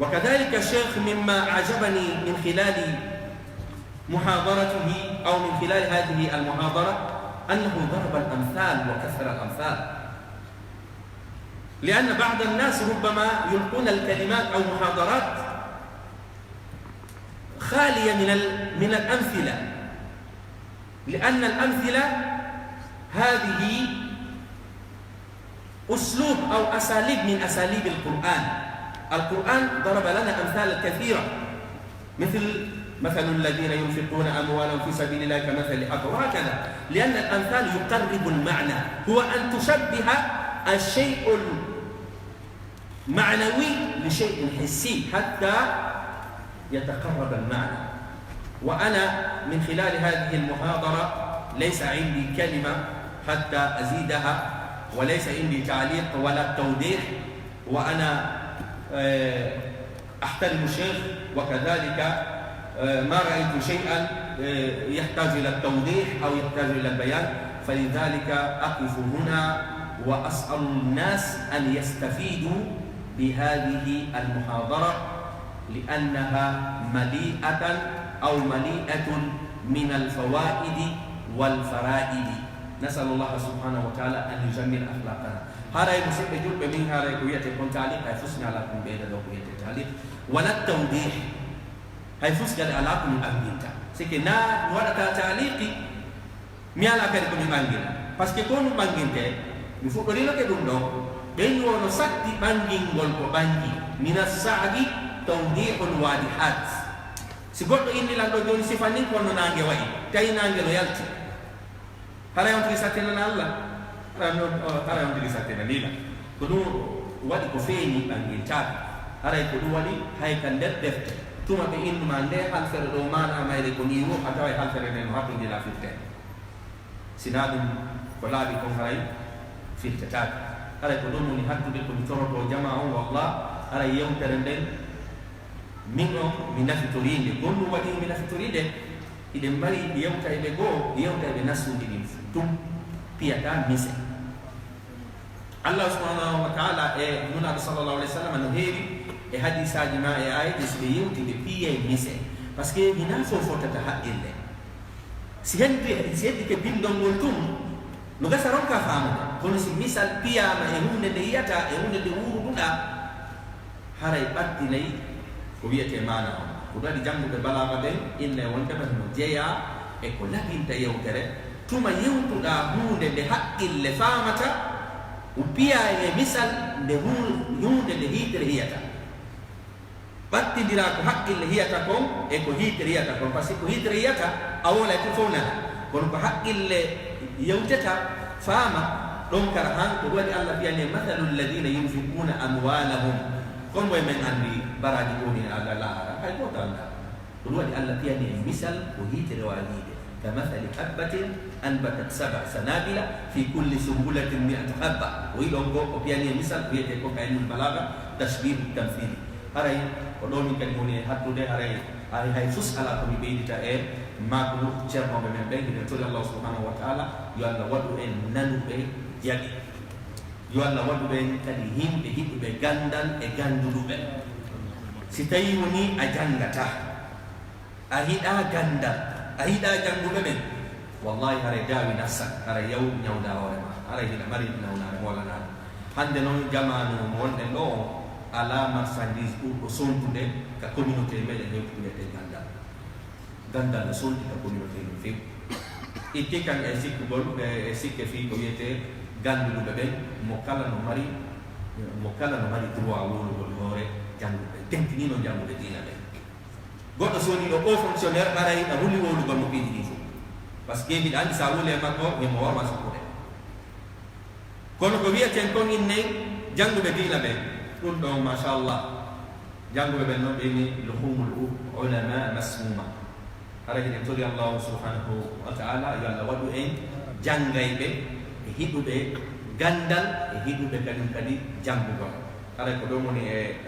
Speaker 1: وكذلك الشيخ مما عجبني من خلال محاضرته أو من خلال هذه المحاضرة أنه ضرب الأمثال وكثر الأمثال، لأن بعض الناس ربما يلقون الكلمات أو محاضرات خالية من الأمثلة، لأن الأمثلة هذه أسلوب أو أساليب من أساليب القرآن. القرآن ضرب لنا أمثال كثيرة، مثل مثل الذين ينفقون أموالهم في سبيل الله كمثل حبة وهكذا، لأن الأمثال يقرب المعنى، هو أن تشبه الشيء المعنوي لشيء حسي حتى يتقرب المعنى. وأنا من خلال هذه المحاضرة ليس عندي كلمة حتى أزيدها، وليس عندي تعليق ولا توضيح، وأنا أحترم الشيخ، وكذلك ما رأيت شيئا يحتاج إلى التوضيح أو يحتاج إلى البيان، فلذلك أقف هنا وأسأل الناس أن يستفيدوا بهذه المحاضرة لأنها مليئة من الفوائد والفرائد. نسأل الله سبحانه وتعالى أن يجمل أخلاقنا. هذا يمسك بجول بمين هذا يكوية يكون تعليق هيفوسني على كم بيدا لو كوية تعليق ولا التوضيح هيفوسني على كم أمينتا سكنا ولا تعليقي ميالا كريكم يمانجينا بس كون مانجينته بفوقري لك دوندو بينو نسكتي بانجين غولكو بانجي من السعد توضيح الواضحات سيقول إني لندو جوني سيفانين كونو نانجي واي تاي نانجي لويالتي هذا يوم تريساتنا الله هذا يوم تريساتنا ليلا كنو وادي كفيني بانجين تاب هذا يكونو وادي هاي كان دفت tuma be indu mande hal fere do mana mayre ko niwo atawa hal fere den hakko dila fitte sinadum ko laabi ko hay fitte tak ala ko dum ni hakku de ko toro jamaa on wallah ala yewtere den minno mi nafitorinde gonnu wadi mi nafitorinde ide mari yewta ide go yewta be nasudi ni tum piata mise Allah subhanahu wa ta'ala e nuna sallallahu alaihi wasallam no heri e hadisa jima e ayati be yewti be piye mise parce que bina fo fotata haddille si hendi ke bindon ngol tum no ga saron ka famu kono si misal piya ma e hunde de yata e hunde de wuru dunda haray batti lay ko wiete mana ko dadi jammu be balaga be inne wonta be no jeya e ko labinta yewtere tuma yewtuda hunde de haddille famata upiya e misal de hunde de hitere hiyata batti dira ko haqqille hiyata ko e ko hitere hiyata ko parce que ko hitere hiyata awola ko fona kono ko haqqille yewtata fama don kar han ko wadi Allah biyane mathalul ladina yunfiquna amwalahum kon boy men andi baraji ko ni ala la ay ko tanda ko wadi Allah biyane misal ko hitere walide كمثل حبة أنبتت 7 سنابل في كل سنبلة 100 حبة ويلونغو وبياني مثال بيتكو كعلم البلاغة تشبيه التمثيل هاي ودوني كلموني حتى ده هاي فوس على كم بيدتا ما كنو شرما من بين نتولى الله سبحانه وتعالى يلا ودو نانو بي يدي يلا ودو بين كلهم بهيب بغندان غندلو بي ستايوني أجانغتا أهيدا غندان ahida jangu bebe wallahi hare dawi nafsa hare yaw nyawda warema hare hila mari nawna wala na hande non jamanu wonde no ala marchandise ko sontude ka communauté mede ne ko yete ganda na sonti ka communauté no fi itte kan esik bol esik fi ko yete gandu bebe mokala no mari tuwa wolo bol hore jangu tentini no jangu de dina be goto soni do o fonctionnaire baray na huli wolu go mo bidi ni fu parce que bi andi sa wole makko e mo warma so ko kono ko wiya ten kon inne jangu be dina be dum do mashallah jangu be no be ni luhumul ulama masmuma ara ni tori Allah subhanahu wa ta'ala ya Allah wadu en jangay be hidube gandal e hidube kadi jangu go ara ko do moni e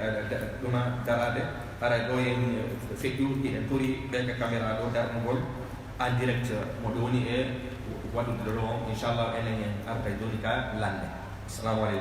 Speaker 1: duma darade para doyen fekkiu ti en turi be camera do dar ngol en direct mo doni e wadu do inshallah enen arta doni ka lande assalamu alaikum